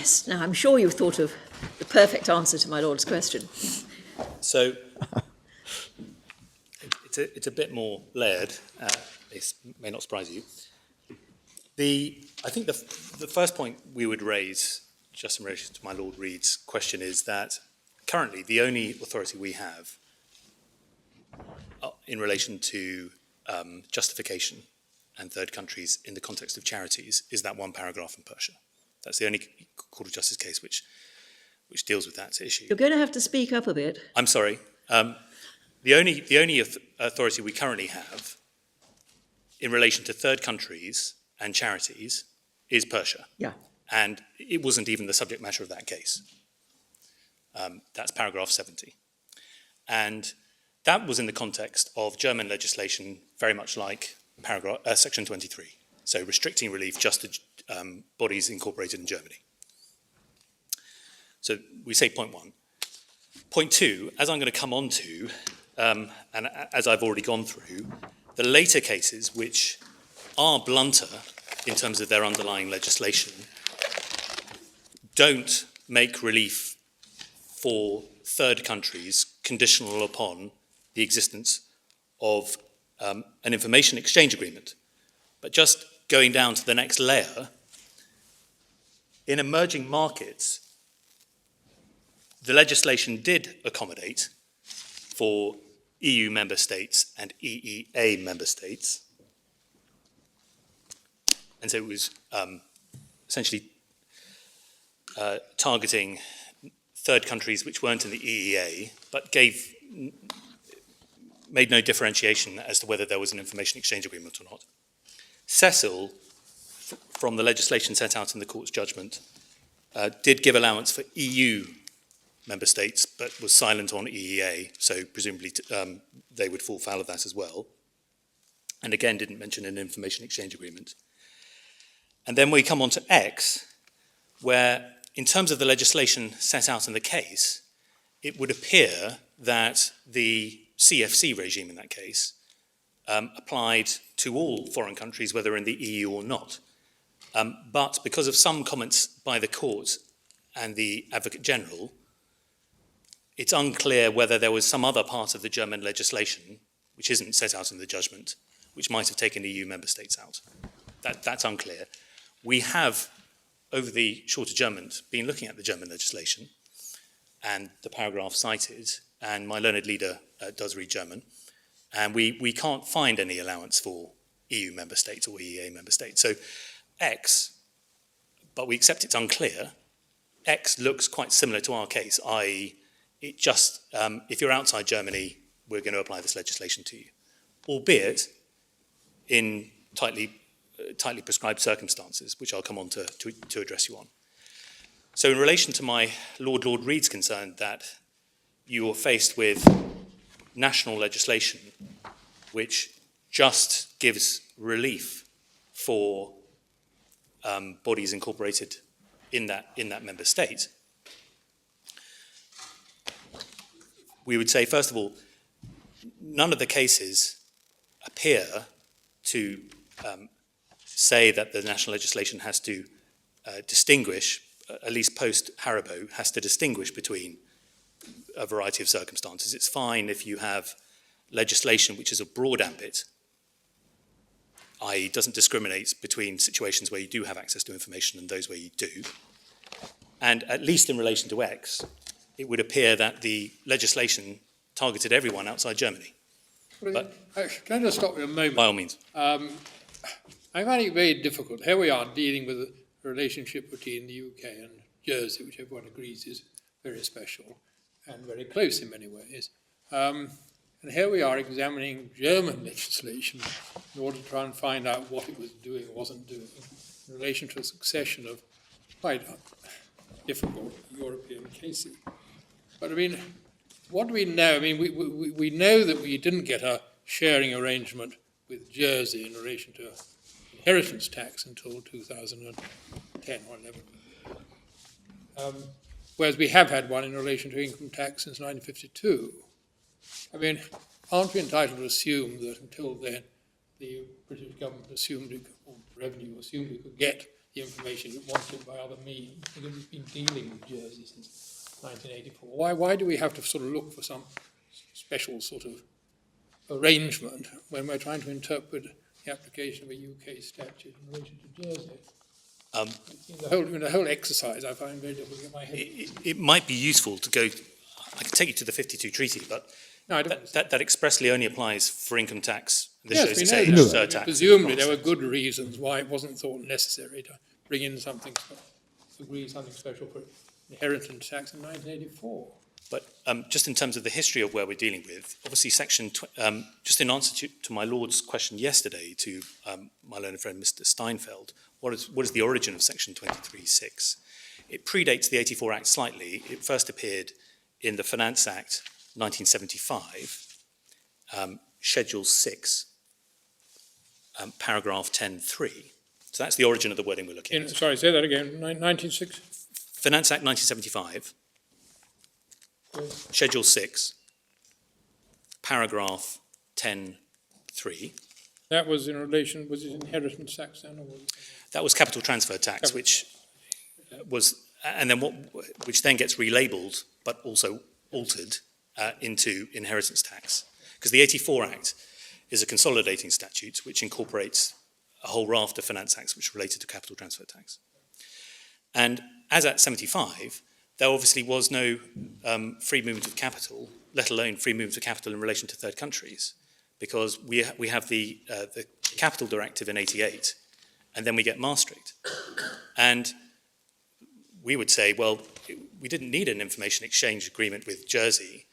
Yes, now I'm sure you've thought of the perfect answer to my Lord's question. So it's a bit more layered. This may not surprise you. I think the first point we would raise, just in relation to my Lord Reed's question, is that currently the only authority we have in relation to justification and third countries in the context of charities is that one paragraph in Persia. That's the only Court of Justice case which deals with that issue. You're going to have to speak up a bit. I'm sorry. The only authority we currently have in relation to third countries and charities is Persia. Yeah. And it wasn't even the subject matter of that case. That's paragraph 70. And that was in the context of German legislation, very much like section 23. So restricting relief just to bodies incorporated in Germany. So we say point one. Point two, as I'm going to come on to, and as I've already gone through, the later cases which are blunter in terms of their underlying legislation don't make relief for third countries conditional upon the existence of an information exchange agreement. But just going down to the next layer, in emerging markets, the legislation did accommodate for EU member states and EEA member states. And so it was essentially targeting third countries which weren't in the EEA, but made no differentiation as to whether there was an information exchange agreement or not. Cecil, from the legislation set out in the court's judgment, did give allowance for EU member states, but was silent on EEA, so presumably they would fall foul of that as well. And again, didn't mention an information exchange agreement. And then we come on to X, where in terms of the legislation set out in the case, it would appear that the CFC regime in that case applied to all foreign countries, whether in the EU or not. But because of some comments by the court and the Advocate General, it's unclear whether there was some other part of the German legislation, which isn't set out in the judgment, which might have taken EU member states out. That's unclear. We have, over the short adjournment, been looking at the German legislation and the paragraph cited, and my learned leader does read German, and we can't find any allowance for EU member states or EEA member states. So X, but we accept it's unclear, X looks quite similar to our case, i.e. it just, if you're outside Germany, we're going to apply this legislation to you, albeit in tightly prescribed circumstances, which I'll come on to address you on. So in relation to my Lord Reed's concern that you are faced with national legislation which just gives relief for bodies incorporated in that member state, we would say, first of all, none of the cases appear to say that the national legislation has to distinguish, at least post-Haribo, has to distinguish between a variety of circumstances. It's fine if you have legislation which is a broad ambit, i.e. doesn't discriminate between situations where you do have access to information and those where you do. And at least in relation to X, it would appear that the legislation targeted everyone outside Germany. But, can I just stop you a moment? By all means. I find it very difficult. Here we are dealing with a relationship between the UK and Jersey, which everyone agrees is very special and very close in many ways. And here we are examining German legislation in order to try and find out what it was doing or wasn't doing in relation to a succession of quite difficult European cases. But I mean, what do we know? I mean, we know that we didn't get a sharing arrangement with Jersey in relation to inheritance tax until 2010 or 11. Whereas we have had one in relation to income tax since 1952. I mean, aren't we entitled to assume that until then the British government assumed, or revenue assumed we could get the information wanted by other means, because it's been dealing with Jersey since 1984. Why do we have to sort of look for some special sort of arrangement when we're trying to interpret the application of a UK statute in relation to Jersey? The whole exercise I find very difficult to get my head. It might be useful to go. I can take you to the 52 treaty, but No, I don't. that expressly only applies for income tax. This Yes, shows we it's know a that. surtax. Presumably there were good reasons why it wasn't thought necessary to bring in something, agree something special for inheritance tax in 1984. But just in terms of the history of where we're dealing with, obviously just in answer to my Lord's question yesterday to my learned friend Mr. Steinfeld, what is the origin of Section 23(6)? It predates the 84 Act slightly. It first appeared in the Finance Act 1975, Schedule 6, paragraph 10.3. So that's the origin of the wording we're looking at. Sorry, say that again, 1906? Finance Act 1975, Yes. Schedule 6, paragraph 10.3. That was in relation, was it inheritance tax then? Or was it? That was capital transfer tax, which was, and then which then gets relabeled, but also altered into inheritance tax. Because the 84 Act is a consolidating statute which incorporates a whole raft of finance acts which are related to capital transfer tax. And as at 75, there obviously was no free movement of capital, let alone free movement of capital in relation to third countries, because we have the capital directive in 88, and then we get Maastricht. And we would say, well, we didn't need an information exchange agreement with Jersey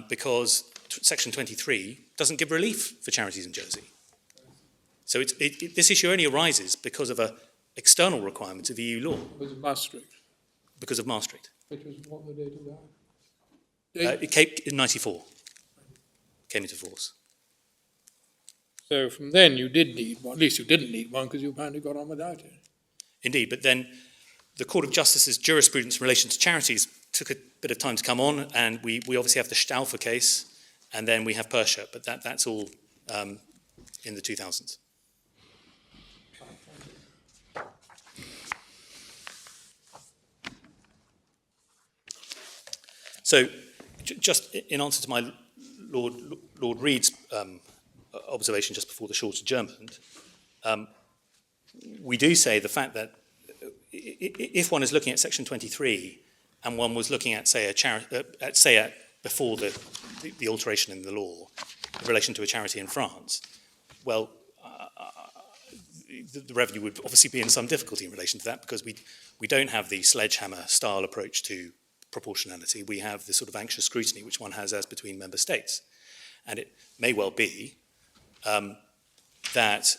because Section 23 doesn't give relief for charities in Jersey. So this issue only arises because of an external requirement of EU law. Was it Maastricht? Because of Maastricht. Which was what the date of that? It came in 94, came into force. So from then you did need one, at least you didn't need one because you apparently got on without it. Indeed, but then the Court of Justice's jurisprudence in relation to charities took a bit of time to come on, and we obviously have the Stauffer case, and then we have Persha, but that's all in the 2000s. So, just in answer to my Lord Reed's observation just before the short adjournment, we do say the fact that if one is looking at Section 23 and one was looking at, say, before the alteration in the law in relation to a charity in France, well, the revenue would obviously be in some difficulty in relation to that because we don't have the sledgehammer style approach to proportionality. We have the sort of anxious scrutiny which one has as between member states. And it may well be that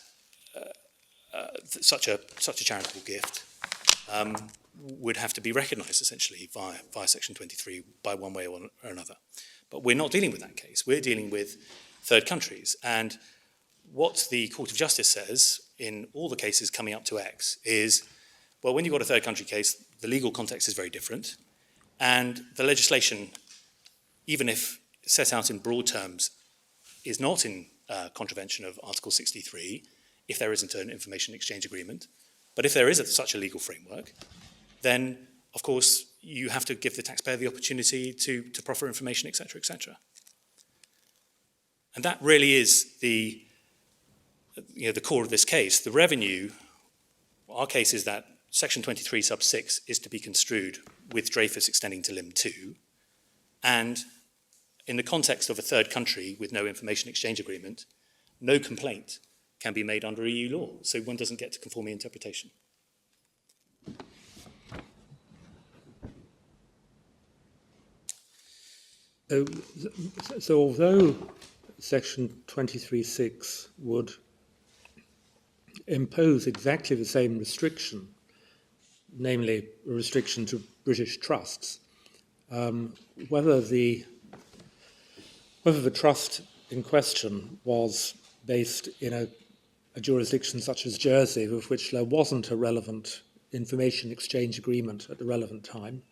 such a charitable gift would have to be recognised essentially via Section 23 by one way or another. But we're not dealing with that case. We're dealing with third countries. And what the Court of Justice says in all the cases coming up to X is, well, when you've got a third country case, the legal context is very different. And the legislation, even if set out in broad terms, is not in contravention of Article 63, if there isn't an information exchange agreement. But if there is such a legal framework, then, of course, you have to give the taxpayer the opportunity to proffer information, etc., etc. And that really is the core of this case. The revenue, our case is that Section 23 sub 6 is to be construed with Dreyfus extending to Lim 2, and in the context of a third country with no information exchange agreement, no complaint can be made under EU law, so one doesn't get to conforming interpretation. So although Section 23(6) would impose exactly the same restriction, namely a restriction to British trusts, whether the trust in question was based in a jurisdiction such as Jersey, with which there wasn't a relevant information exchange agreement at the relevant time,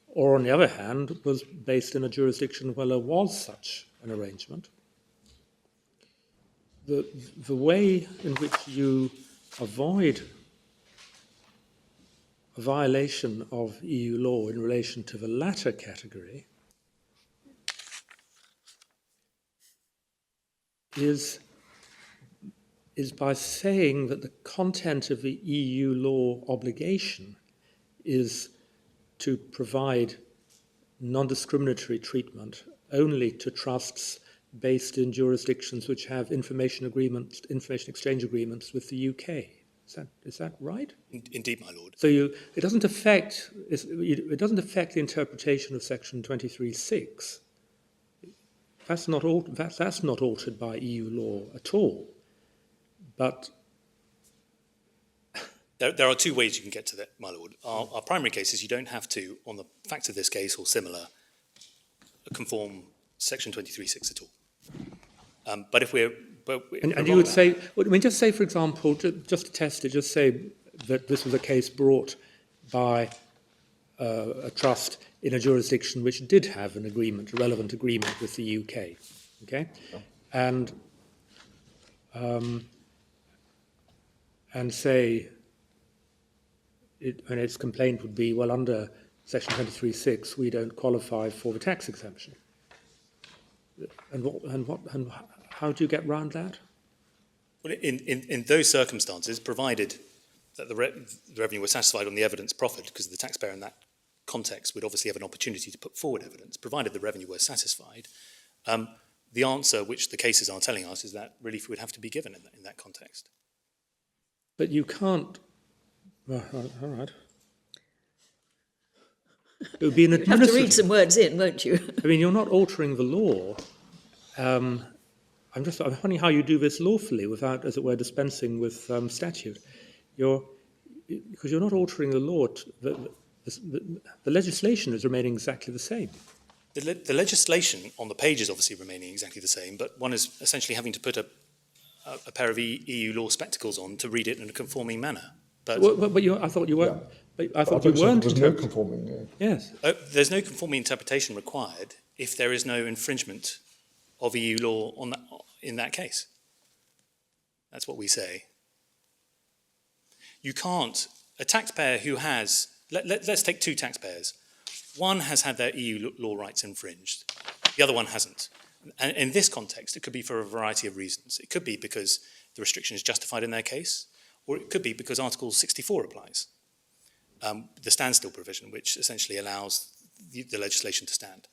or on the other hand, was based in a jurisdiction where there was such an arrangement, the way in which you avoid a violation of EU law in relation to the latter category is by saying that the content of the EU law obligation is to provide non-discriminatory treatment only to trusts based in jurisdictions which have information exchange agreements with the UK. Is that right? Indeed, my lord. So it doesn't affect the interpretation of Section 23(6). That's not altered by EU law at all. But there are two ways you can get to that, my lord. Our primary case is you don't have to, on the facts of this case or similar, conform Section 23(6) at all. But if we're and you would say, just say, for example, just to test it, just say that this was a case brought by a trust in a jurisdiction which did have an agreement, a relevant agreement with the UK, okay, and say, and its complaint would be, well, under Section 23(6), we don't qualify for the tax exemption. And how do you get round that? Well, in those circumstances, provided that the revenue was satisfied on the evidence proffered, because the taxpayer in that context would obviously have an opportunity to put forward evidence, provided the revenue was satisfied, the answer which the cases are telling us is that relief would have to be given in that context. But you can't. Well, all right. It would be an You have to read some words in, won't you? I mean, you're not altering the law. I'm wondering how you do this lawfully without, as it were, dispensing with statute. Because you're not altering the law. The legislation is remaining exactly the same. The legislation on the page is obviously remaining exactly the same, but one is essentially having to put a pair of EU law spectacles on to read it in a conforming manner. But I thought you were. Yeah. But I thought you you weren't. There was no conforming. Yes. there's no conforming interpretation required if there is no infringement of EU law in that case. That's what we say. You can't, a taxpayer who has, let's take two taxpayers. One has had their EU law rights infringed, the other one hasn't. And in this context, it could be for a variety of reasons. It could be because the restriction is justified in their case, or it could be because Article 64 applies, the standstill provision, which essentially allows the legislation to stand.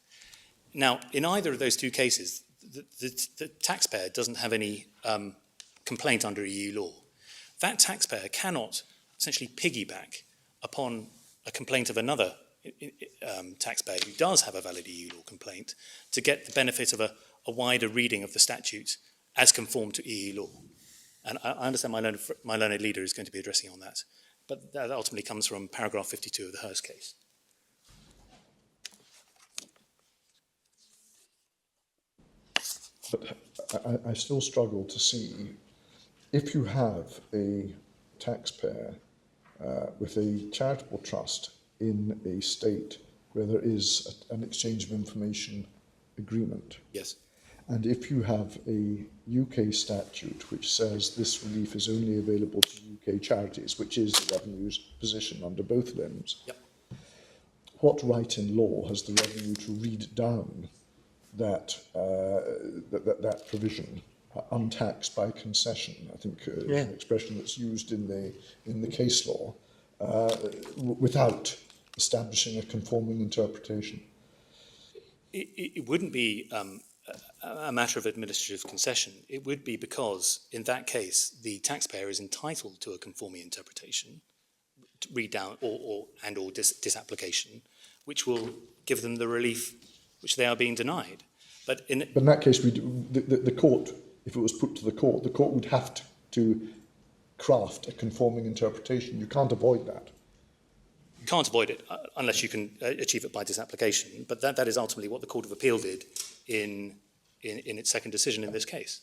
Now, in either of those two cases, the taxpayer doesn't have any complaint under EU law. That taxpayer cannot essentially piggyback upon a complaint of another taxpayer who does have a valid EU law complaint to get the benefit of a wider reading of the statute as conformed to EU law. And I understand my learned leader is going to be addressing on that, but that ultimately comes from paragraph 52 of the Hurst case. But I still struggle to see, if you have a taxpayer with a charitable trust in a state where there is an exchange of information agreement. Yes. And if you have a UK statute which says this relief is only available to UK charities, which is the revenue's position under both limbs, Yep. what right in law has the revenue to read down that that provision, untaxed by concession? I think is an expression that's used in the case law, without establishing a conforming interpretation. It wouldn't be a matter of administrative concession. It would be because, in that case, the taxpayer is entitled to a conforming interpretation, to read down or disapplication, which will give them the relief which they are being denied. But in that case, the court, if it was put to the court would have to craft a conforming interpretation. You can't avoid that. You can't avoid it unless you can achieve it by disapplication. But that is ultimately what the Court of Appeal did in its second decision in this case.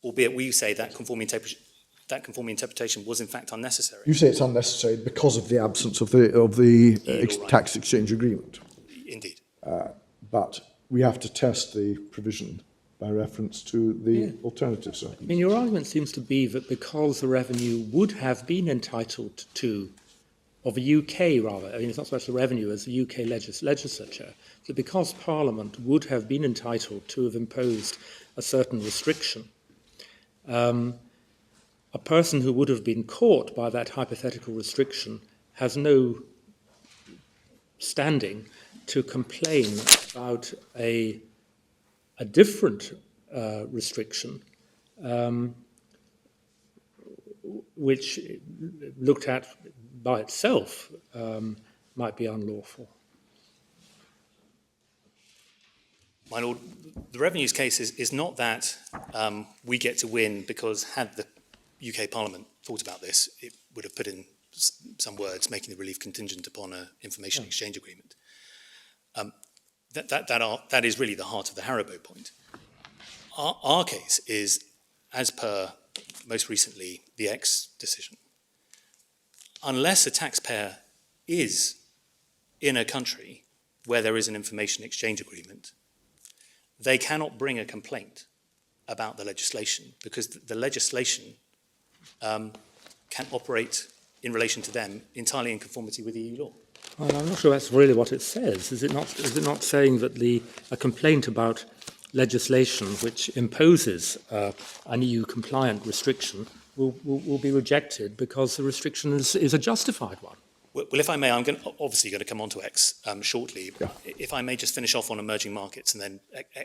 Albeit we say that conforming interpretation was in fact unnecessary. You say it's unnecessary because of the absence of the tax exchange agreement. Indeed. But we have to test the provision by reference to the alternative circumstances. I mean, your argument seems to be that because the revenue would have been entitled to of the UK rather, I mean, it's not so much the revenue as the UK legislature, that because Parliament would have been entitled to have imposed a certain restriction, a person who would have been caught by that hypothetical restriction has no standing to complain about a different restriction, which, looked at by itself, might be unlawful. My Lord, the revenues case is not that we get to win because had the UK Parliament thought about this, it would have put in some words making the relief contingent upon an information exchange agreement. That is really the heart of the Haribo point. Our case is, as per most recently the X decision, unless a taxpayer is in a country where there is an information exchange agreement, they cannot bring a complaint about the legislation because the legislation can operate in relation to them entirely in conformity with EU law. Well, I'm not sure that's really what it says. Is it not saying that a complaint about legislation which imposes an EU-compliant restriction will be rejected because the restriction is a justified one? Well, if I may, I'm obviously going to come on to X shortly. Yeah. If I may just finish off on emerging markets, and then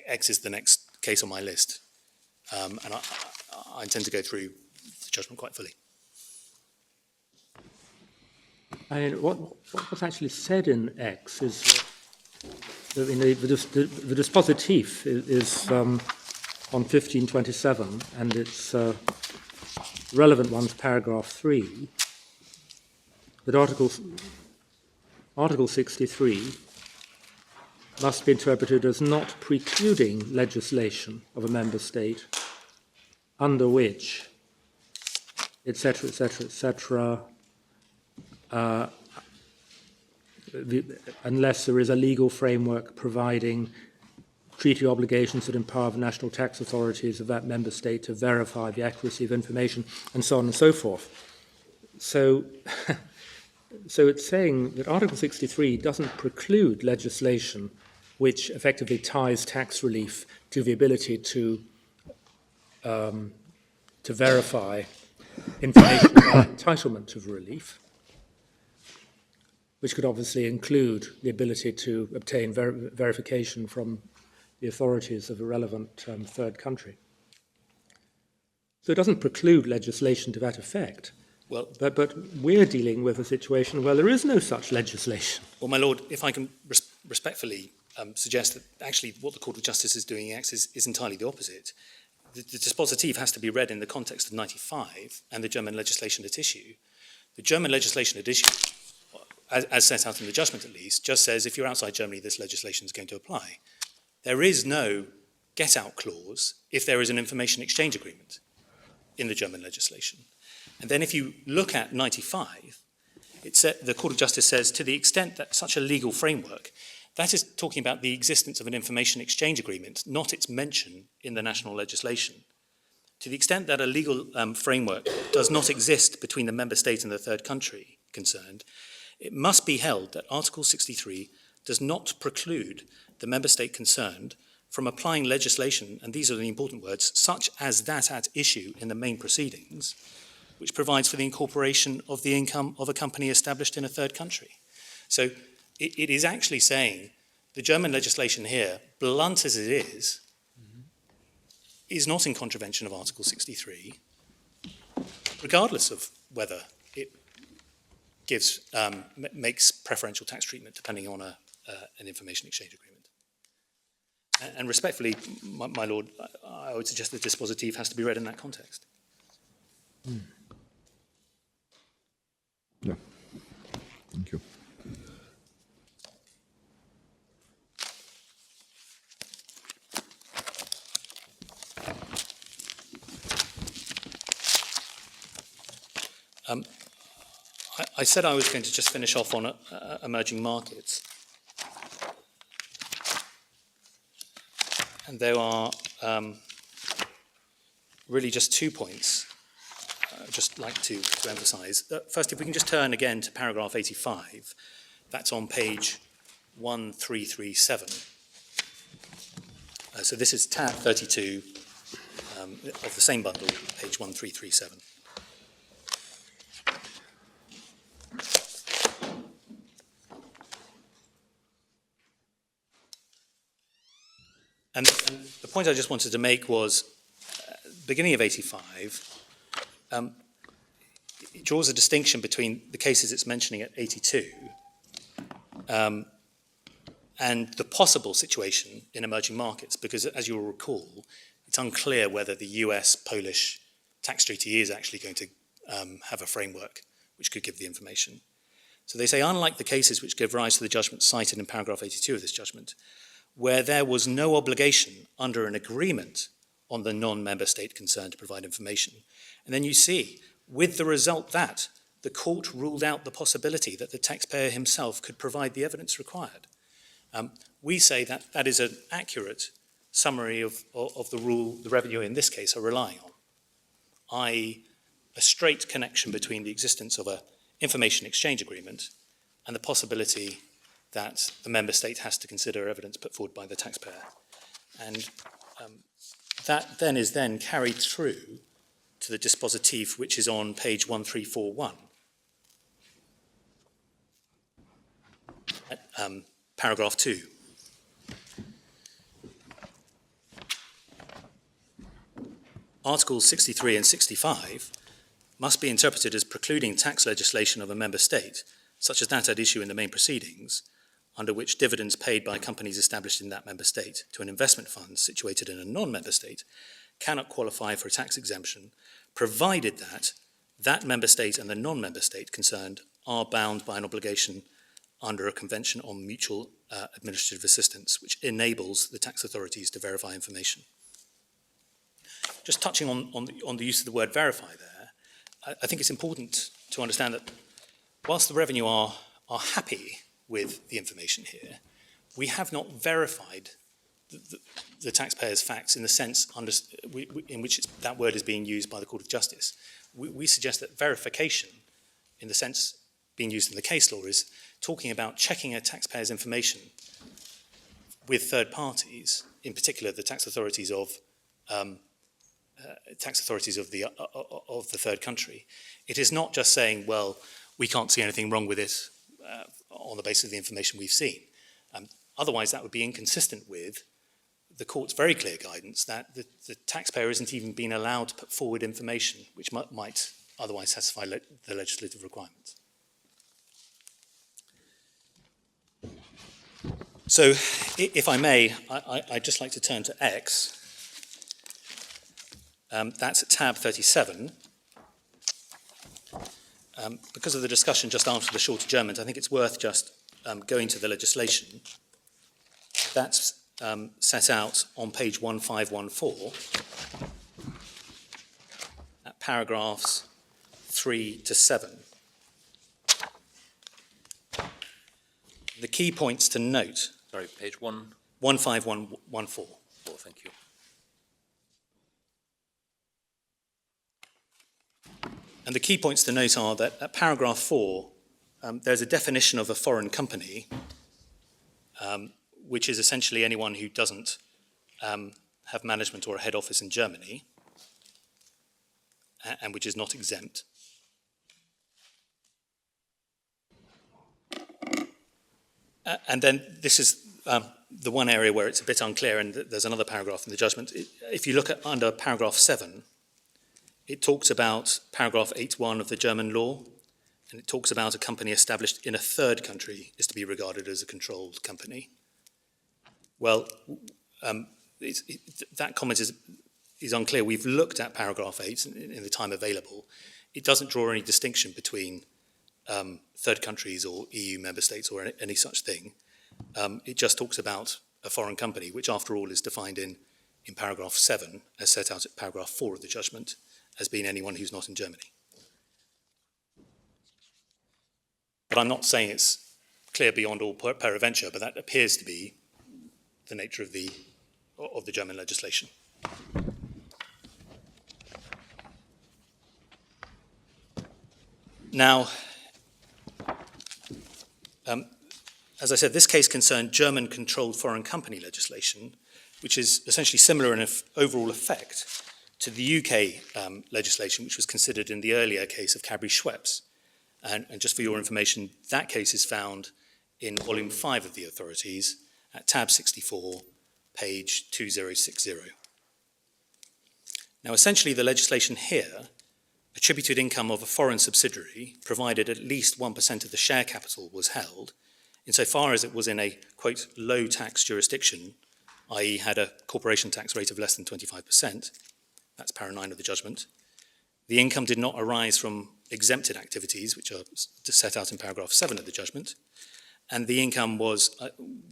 X is the next case on my list. And I intend to go through the judgment quite fully. I mean, what's actually said in X is that the dispositif is on 1527, and it's relevant one's paragraph 3, that Article 63 must be interpreted as not precluding legislation of a member state under which, etc., etc., etc., unless there is a legal framework providing treaty obligations that empower the national tax authorities of that member state to verify the accuracy of information, and so on and so forth. So it's saying that Article 63 doesn't preclude legislation which effectively ties tax relief to the ability to verify information about entitlement of relief, which could obviously include the ability to obtain verification from the authorities of a relevant third country. So it doesn't preclude legislation to that effect. Well, but we're dealing with a situation where there is no such legislation. Well, my Lord, if I can respectfully suggest that actually what the Court of Justice is doing in X is entirely the opposite. The dispositif has to be read in the context of 95 and the German legislation at issue. The German legislation at issue, as set out in the judgment at least, just says if you're outside Germany, this legislation is going to apply. There is no get-out clause if there is an information exchange agreement in the German legislation. And then if you look at 95, the Court of Justice says to the extent that such a legal framework, that is talking about the existence of an information exchange agreement, not its mention in the national legislation. To the extent that a legal framework does not exist between the member state and the third country concerned, it must be held that Article 63 does not preclude the member state concerned from applying legislation, and these are the important words, such as that at issue in the main proceedings, which provides for the incorporation of the income of a company established in a third country. So it is actually saying the German legislation here, blunt as it is not in contravention of Article 63, regardless of whether it makes preferential tax treatment depending on an information exchange agreement. And respectfully, my Lord, I would suggest the dispositif has to be read in that context. Yeah. Thank you. I said I was going to just finish off on emerging markets. And there are really just 2 points I'd just like to emphasise. First, if we can just turn again to paragraph 85, that's on page 1337. So this is tab 32 of the same bundle, page 1337. And the point I just wanted to make was, beginning of 85, it draws a distinction between the cases it's mentioning at 82 and the possible situation in emerging markets, because as you'll recall, it's unclear whether the US-Polish tax treaty is actually going to have a framework which could give the information. So they say, unlike the cases which give rise to the judgment cited in paragraph 82 of this judgment, where there was no obligation under an agreement on the non-member state concerned to provide information. And then you see, with the result that the court ruled out the possibility that the taxpayer himself could provide the evidence required. We say that that is an accurate summary of the rule the revenue in this case are relying on, i.e. a straight connection between the existence of an information exchange agreement and the possibility that the member state has to consider evidence put forward by the taxpayer. And that then is then carried through to the dispositif, which is on page 1341. Paragraph 2. Articles 63 and 65 must be interpreted as precluding tax legislation of a member state, such as that at issue in the main proceedings, under which dividends paid by companies established in that member state to an investment fund situated in a non-member state cannot qualify for a tax exemption, provided that that member state and the non-member state concerned are bound by an obligation under a convention on mutual administrative assistance, which enables the tax authorities to verify information. Just touching on the use of the word verify there, I think it's important to understand that whilst the revenue are happy with the information here, we have not verified the taxpayer's facts in the sense in which that word is being used by the Court of Justice. We suggest that verification, in the sense being used in the case law, is talking about checking a taxpayer's information with third parties, in particular the tax authorities of the third country. It is not just saying, well, we can't see anything wrong with it on the basis of the information we've seen. Otherwise, that would be inconsistent with the court's very clear guidance that the taxpayer isn't even being allowed to put forward information which might otherwise satisfy the legislative requirements. So, if I may, I'd just like to turn to X. That's at tab 37. Because of the discussion just after the short adjournment, I think it's worth just going to the legislation. That's set out on page 1514 at paragraphs 3 to 7. The key points to note. Sorry, page 15114. Oh, thank you. And the key points to note are that at paragraph 4, there's a definition of a foreign company, which is essentially anyone who doesn't have management or a head office in Germany, and which is not exempt. And then this is the one area where it's a bit unclear, and there's another paragraph in the judgment. If you look at under paragraph 7, it talks about paragraph 8.1 of the German law, and it talks about a company established in a third country is to be regarded as a controlled company. Well, that comment is unclear. We've looked at paragraph 8 in the time available. It doesn't draw any distinction between third countries or EU member states or any such thing. It just talks about a foreign company, which after all is defined in paragraph 7, as set out at paragraph 4 of the judgment, as being anyone who's not in Germany. But I'm not saying it's clear beyond all peradventure, but that appears to be the nature of the German legislation. Now, as I said, this case concerned German-controlled foreign company legislation, which is essentially similar in overall effect to the UK legislation, which was considered in the earlier case of Cadbury-Schweppes. And just for your information, that case is found in volume 5 of the authorities at tab 64, page 2060. Now, essentially, the legislation here attributed income of a foreign subsidiary, provided at least 1% of the share capital was held, insofar as it was in a, quote, low tax jurisdiction, i.e. had a corporation tax rate of less than 25%, that's para 9 of the judgment. The income did not arise from exempted activities, which are set out in paragraph 7 of the judgment, and the income was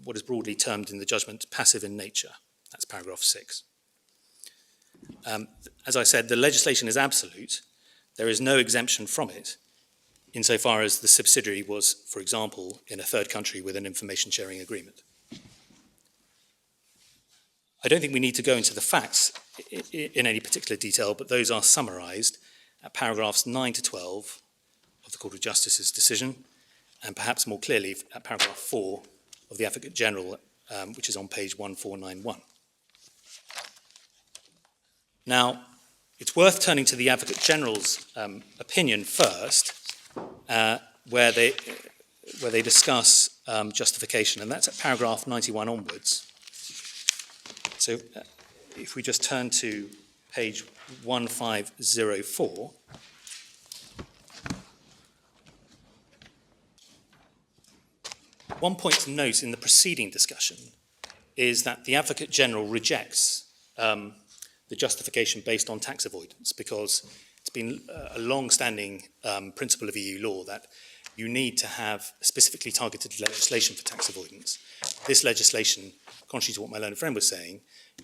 what is broadly termed in the judgment passive in nature, that's paragraph 6. As I said, the legislation is absolute. There is no exemption from it, insofar as the subsidiary was, for example, in a third country with an information sharing agreement. I don't think we need to go into the facts in any particular detail, but those are summarised at paragraphs 9 to 12 of the Court of Justice's decision, and perhaps more clearly at paragraph 4 of the Advocate General, which is on page 1491. Now, it's worth turning to the Advocate General's opinion first, where they discuss justification, and that's at paragraph 91 onwards. So if we just turn to page 1504, one point to note in the preceding discussion is that the Advocate General rejects the justification based on tax avoidance, because it's been a long-standing principle of EU law that you need to have specifically targeted legislation for tax avoidance. This legislation, contrary to what my learned friend was saying,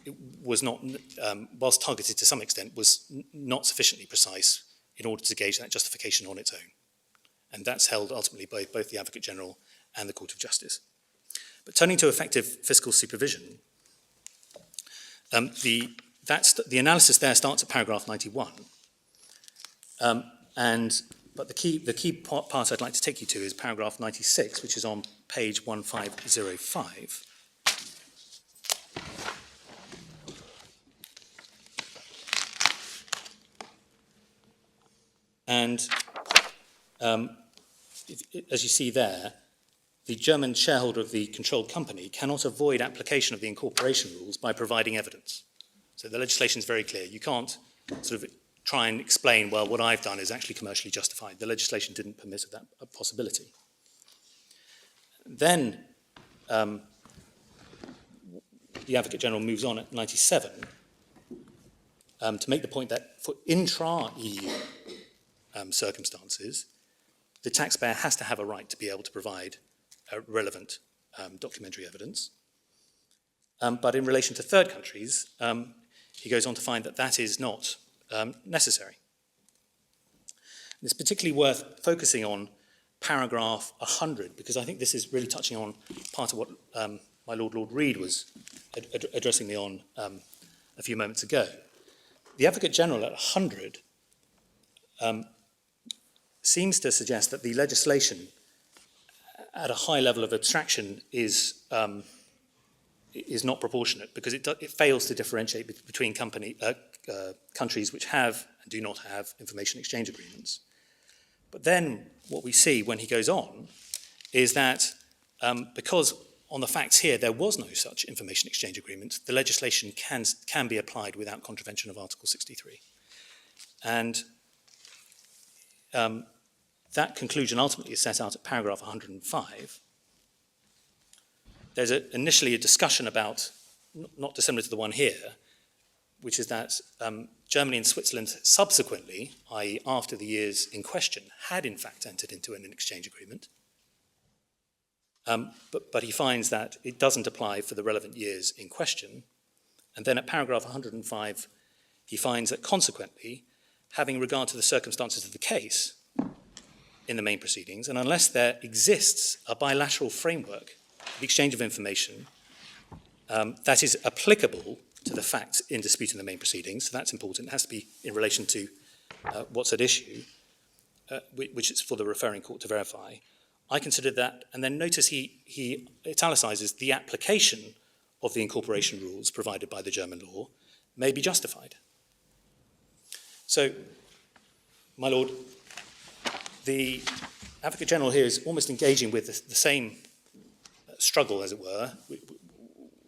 it was not, whilst targeted to some extent, was not sufficiently precise in order to gauge that justification on its own. And that's held ultimately by both the Advocate General and the Court of Justice. But turning to effective fiscal supervision, the analysis there starts at paragraph 91. But the key part I'd like to take you to is paragraph 96, which is on page 1505. And as you see there, the German shareholder of the controlled company cannot avoid application of the incorporation rules by providing evidence. So the legislation is very clear. You can't sort of try and explain, well, what I've done is actually commercially justified. The legislation didn't permit that possibility. Then the Advocate General moves on at 97 to make the point that for intra-EU circumstances, the taxpayer has to have a right to be able to provide relevant documentary evidence. But in relation to third countries, he goes on to find that that is not necessary. And it's particularly worth focusing on paragraph 100, because I think this is really touching on part of what my Lord Reid was addressing me on a few moments ago. The Advocate General at 100 seems to suggest that the legislation at a high level of abstraction is not proportionate, because it fails to differentiate between countries which have and do not have information exchange agreements. But then what we see when he goes on is that because on the facts here there was no such information exchange agreement, the legislation can be applied without contravention of Article 63. And that conclusion ultimately is set out at paragraph 105. There's initially a discussion about, not dissimilar to the one here, which is that Germany and Switzerland subsequently, i.e. after the years in question, had in fact entered into an exchange agreement. But he finds that it doesn't apply for the relevant years in question. And then at paragraph 105, he finds that consequently, having regard to the circumstances of the case in the main proceedings, and unless there exists a bilateral framework, the exchange of information that is applicable to the facts in dispute in the main proceedings, so that's important, it has to be in relation to what's at issue, which is for the referring court to verify, I considered that, and then notice he italicizes the application of the incorporation rules provided by the German law may be justified. So, my Lord, the Advocate General here is almost engaging with the same struggle, as it were,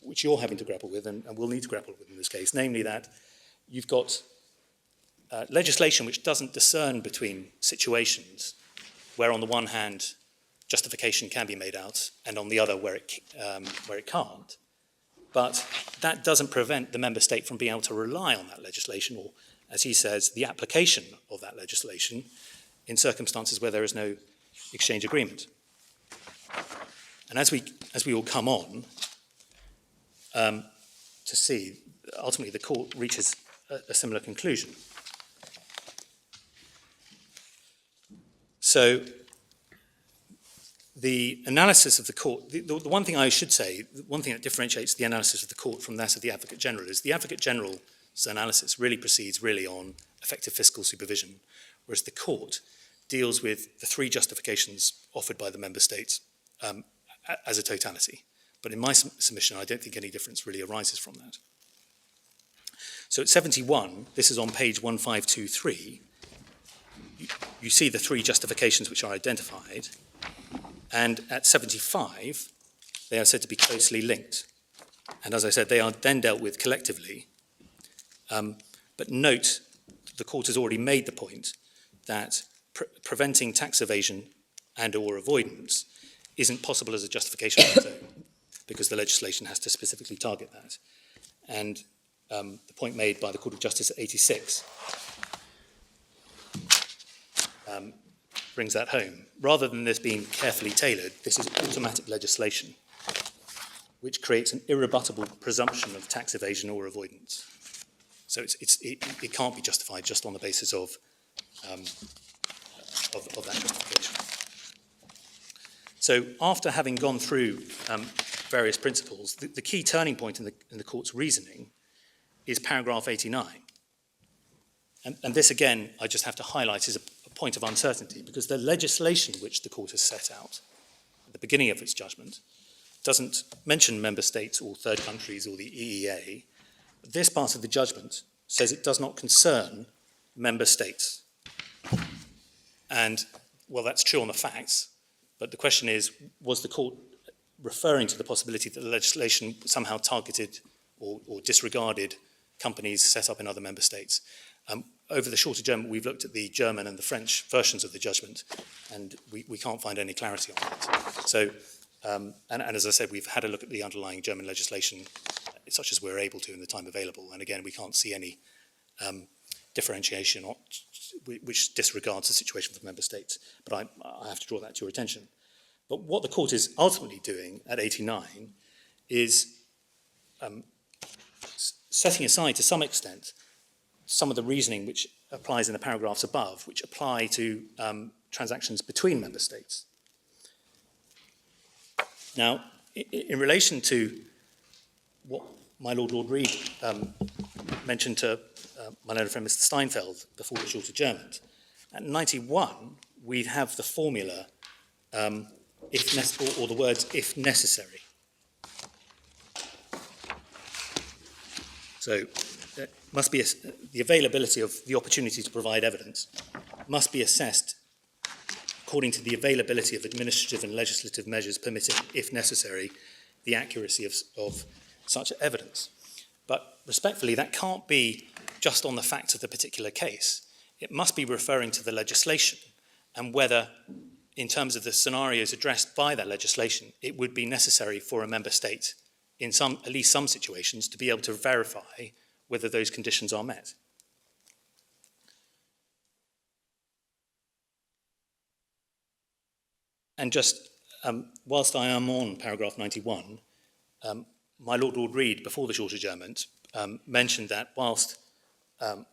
which you're having to grapple with and will need to grapple with in this case, namely that you've got legislation which doesn't discern between situations where on the one hand justification can be made out and on the other where it can't. But that doesn't prevent the member state from being able to rely on that legislation, or, as he says, the application of that legislation in circumstances where there is no exchange agreement. And as we all come on to see, ultimately the court reaches a similar conclusion. So the analysis of the court, the one thing I should say, the one thing that differentiates the analysis of the court from that of the Advocate General is the Advocate General's analysis really proceeds on effective fiscal supervision, whereas the court deals with the three justifications offered by the member states as a totality. But in my submission, I don't think any difference really arises from that. So at 71, this is on page 1523, you see the three justifications which are identified, and at 75, they are said to be closely linked. And as I said, they are then dealt with collectively. But note, the court has already made the point that preventing tax evasion and or avoidance isn't possible as a justification on its own, because the legislation has to specifically target that. And the point made by the Court of Justice at 86 brings that home. Rather than this being carefully tailored, this is automatic legislation, which creates an irrebuttable presumption of tax evasion or avoidance. So it can't be justified just on the basis of that justification. So after having gone through various principles, the key turning point in the court's reasoning is paragraph 89. And this, again, I just have to highlight is a point of uncertainty, because the legislation which the court has set out at the beginning of its judgment doesn't mention member states or third countries or the EEA. This part of the judgment says it does not concern member states. And, well, that's true on the facts, but the question is, was the court referring to the possibility that the legislation somehow targeted or disregarded companies set up in other member states? Over the shorter German, we've looked at the German and the French versions of the judgment, and we can't find any clarity on that. So, and as I said, we've had a look at the underlying German legislation, such as we're able to in the time available, and again, we can't see any differentiation which disregards the situation for the member states. But I have to draw that to your attention. But what the court is ultimately doing at 89 is setting aside to some extent some of the reasoning which applies in the paragraphs above, which apply to transactions between member states. Now, in relation to what my Lord Reid mentioned to my learned friend Mr. Steinfeld before the short adjournment, at 91 we have the formula or the words "if necessary." So there must be the availability of the opportunity to provide evidence must be assessed according to the availability of administrative and legislative measures permitting, if necessary, the accuracy of such evidence. But respectfully, that can't be just on the facts of the particular case. It must be referring to the legislation and whether, in terms of the scenarios addressed by that legislation, it would be necessary for a member state in at least some situations to be able to verify whether those conditions are met. And just whilst I am on paragraph 91, my Lord Reid, before the short adjournment, mentioned that whilst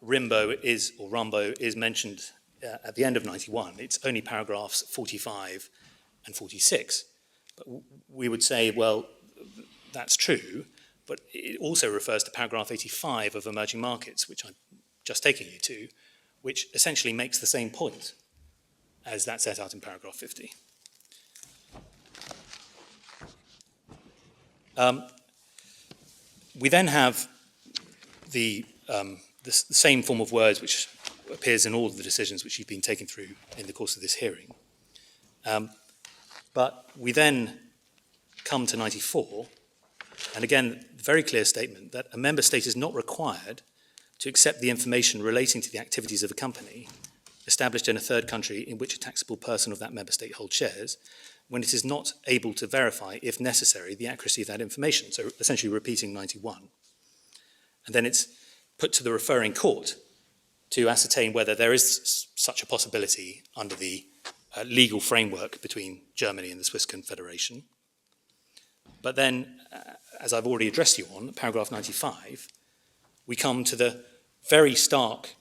Rambo is mentioned at the end of 91, it's only paragraphs 45 and 46. But we would say, well, that's true, but it also refers to paragraph 85 of emerging markets, which I'm just taking you to, which essentially makes the same point. as that's set out in paragraph 50. We then have the same form of words which appears in all of the decisions which you've been taken through in the course of this hearing. But we then come to 94, and again, very clear statement that a member state is not required to accept the information relating to the activities of a company established in a third country in which a taxable person of that member state holds shares, when it is not able to verify, if necessary, the accuracy of that information. So essentially repeating 91. And then it's put to the referring court to ascertain whether there is such a possibility under the legal framework between Germany and the Swiss Confederation. But then, as I've already addressed you on, paragraph 95, we come to the very stark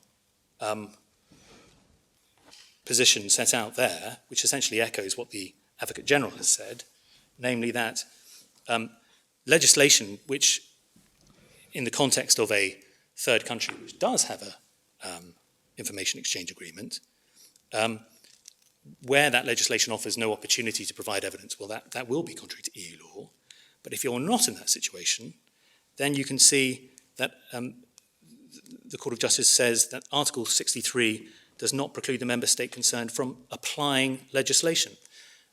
position set out there, which essentially echoes what the Advocate General has said, namely that legislation which, in the context of a third country which does have a information exchange agreement, where that legislation offers no opportunity to provide evidence, well, that will be contrary to EU law. But if you're not in that situation, then you can see that the Court of Justice says that Article 63 does not preclude the member state concerned from applying legislation.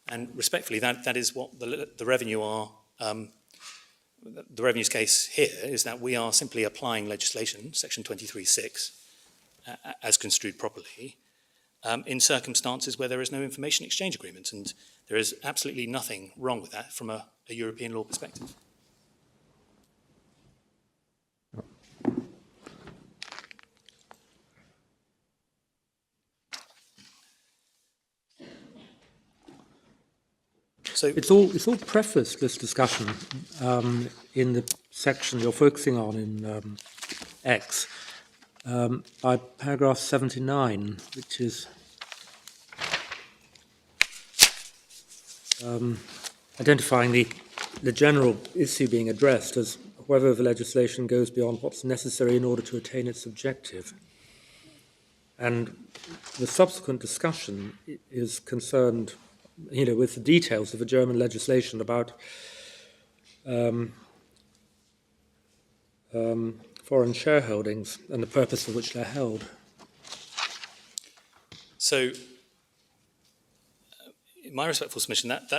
And respectfully, that is what the revenue are. The revenue's case here is that we are simply applying legislation, section 23(6, as construed properly, in circumstances where there is no information exchange agreement. And there is absolutely nothing wrong with that from a European law perspective. So It's all prefaced, this discussion, in the section you're focusing on in X, by paragraph 79, which is identifying the general issue being addressed as whether the legislation goes beyond what's necessary in order to attain its objective. And the subsequent discussion is concerned, with the details of the German legislation about foreign shareholdings and the purpose for which they're held. So, in my respectful submission, that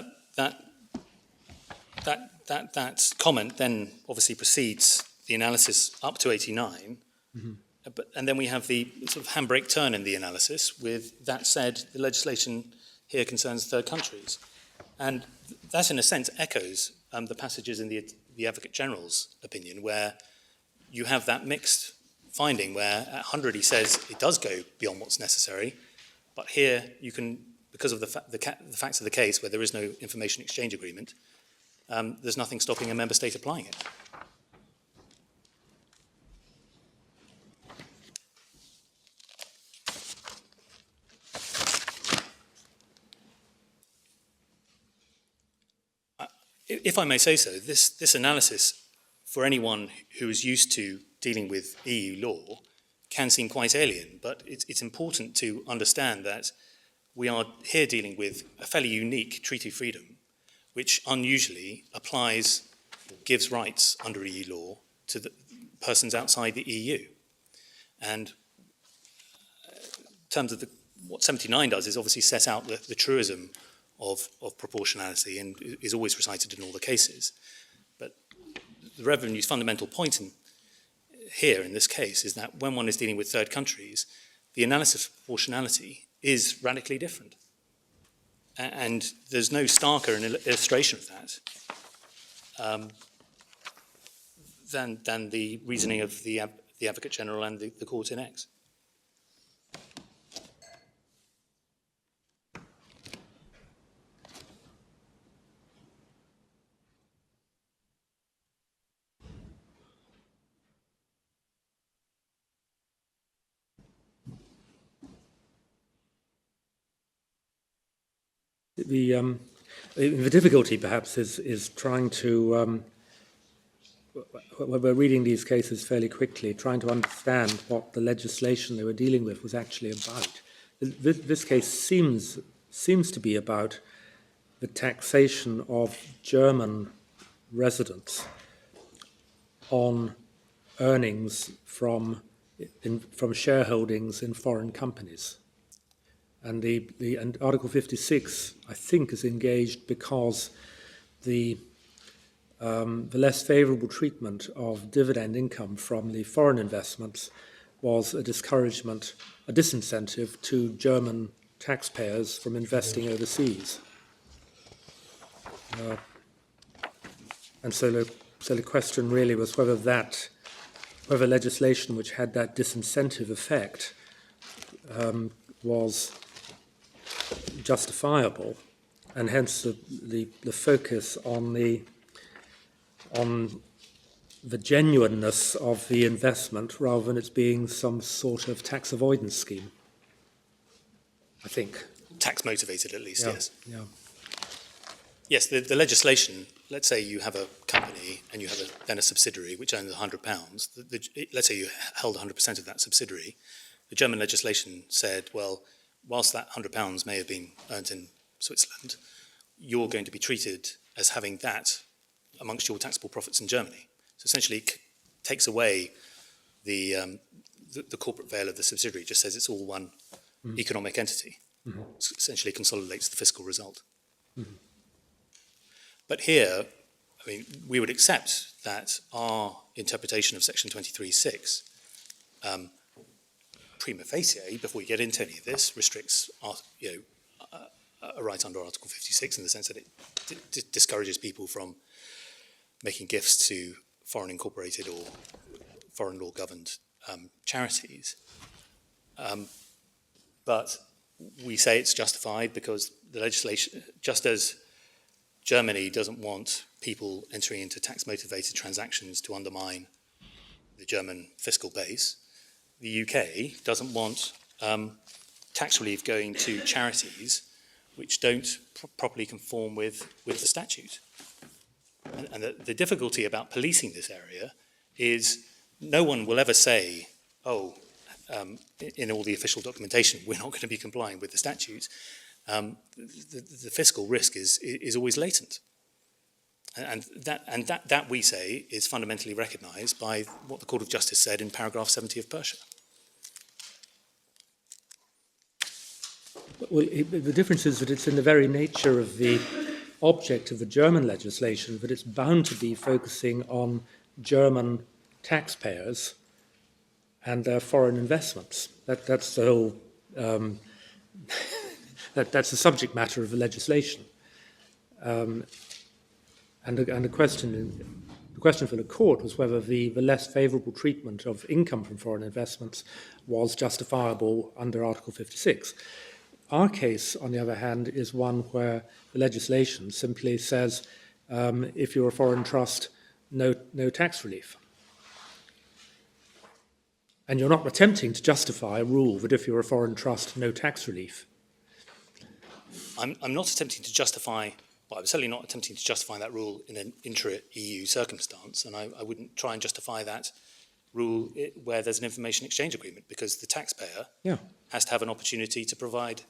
comment then obviously precedes the analysis up to 89, and then we have the sort of handbrake turn in the analysis with that said, the legislation here concerns third countries. And that, in a sense, echoes the passages in the Advocate General's opinion, where you have that mixed finding, where at 100 he says it does go beyond what's necessary, but here you can, because of the facts of the case, where there is no information exchange agreement, there's nothing stopping a member state applying it. If I may say so, this analysis, for anyone who is used to dealing with EU law, can seem quite alien, but it's important to understand that we are here dealing with a fairly unique treaty freedom, which unusually applies, or gives rights under EU law to the persons outside the EU. And in terms of what 79 does is obviously set out the truism of proportionality and is always recited in all the cases. But the revenue's fundamental point here in this case is that when one is dealing with third countries, the analysis of proportionality is radically different. And there's no starker illustration of that than the reasoning of the Advocate General and the Court in X. The difficulty, perhaps, is trying to, when we're reading these cases fairly quickly, trying to understand what the legislation they were dealing with was actually about. this case seems to be about the taxation of German residents on earnings from shareholdings in foreign companies. And and Article 56, I think, is engaged because the less favourable treatment of dividend income from the foreign investments was a discouragement, a disincentive to German taxpayers from investing overseas. And so the question really was whether legislation which had that disincentive effect was justifiable, and hence the focus on the genuineness of the investment rather than it being some sort of tax avoidance scheme, I think. Tax motivated, at least, Yeah, yes. yeah. Yes, the legislation, let's say you have a company and you have then a subsidiary which owns £100. Let's say you held 100% of that subsidiary. The German legislation said, well, whilst that £100 may have been earned in Switzerland, you're going to be treated as having that amongst your taxable profits in Germany. So essentially it takes away the corporate veil of the subsidiary, just says it's all one economic entity. Mm-hmm. Essentially consolidates the fiscal result. Mm-hmm. But here, I mean, we would accept that our interpretation of Section 23(6), prima facie, before we get into any of this, restricts a right under Article 56 in the sense that it discourages people from making gifts to foreign incorporated or foreign law governed charities. But we say it's justified because the legislation, just as Germany doesn't want people entering into tax-motivated transactions to undermine the German fiscal base, the UK doesn't want tax relief going to charities which don't properly conform with the statute. And the difficulty about policing this area is no one will ever say, in all the official documentation, we're not going to be complying with the statute. The fiscal risk is always latent. And that we say is fundamentally recognised by what the Court of Justice said in paragraph 70 of Persia. Well, the difference is that it's in the very nature of the object of the German legislation that it's bound to be focusing on German taxpayers and their foreign investments. That's the whole. That's the subject matter of the legislation. And the question for the court was whether the less favourable treatment of income from foreign investments was justifiable under Article 56. Our case, on the other hand, is one where the legislation simply says, if you're a foreign trust, no tax relief. And you're not attempting to justify a rule that if you're a foreign trust, no tax relief. I'm not attempting to justify, I'm certainly not attempting to justify that rule in an intra-EU circumstance, and I wouldn't try and justify that rule where there's an information exchange agreement, because the taxpayer has to have an opportunity to provide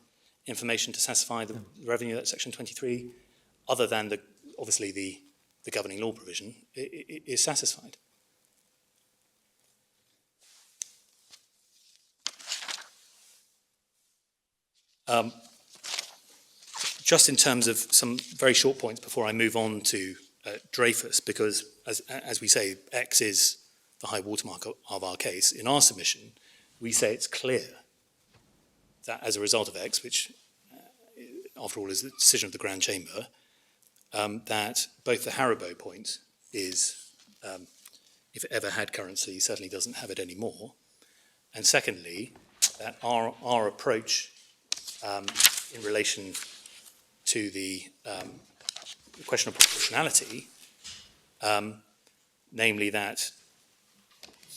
information to satisfy the revenue that Section 23, other than obviously the governing law provision, is satisfied. Just in terms of some very short points before I move on to Dreyfus, because as we say, X is the high watermark of our case. In our submission, we say it's clear that as a result of X, which after all is the decision of the Grand Chamber, that both the Haribo point is, if it ever had currency, certainly doesn't have it anymore. And secondly, that our approach in relation to the question of proportionality, namely that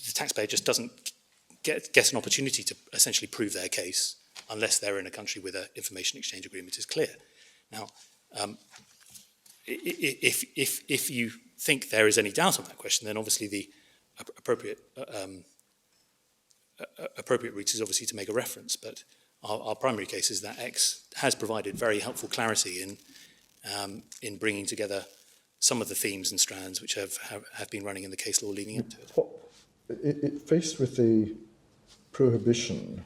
the taxpayer just doesn't get an opportunity to essentially prove their case unless they're in a country with an information exchange agreement, is clear. Now, if you think there is any doubt on that question, then obviously the appropriate route is obviously to make a reference. But our primary case is that X has provided very helpful clarity in bringing together some of the themes and strands which have been running in the case law leading up to it. Faced with a prohibition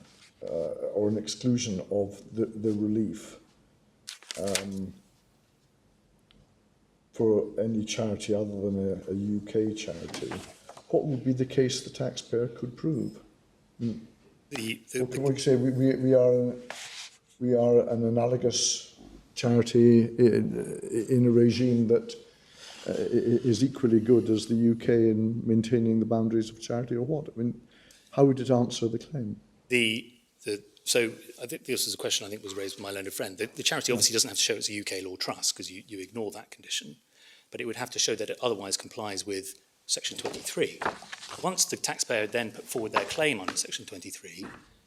or an exclusion of the relief for any charity other than a UK charity, what would be the case the taxpayer could prove? We say we are an analogous charity in a regime that is equally good as the UK in maintaining the boundaries of charity, or what? I mean, how would it answer the claim? So I think this is a question I think was raised by my learned friend. The charity obviously doesn't have to show it's a UK law trust because you ignore that condition, but it would have to show that it otherwise complies with Section 23. Once the taxpayer then put forward their claim under Section 23,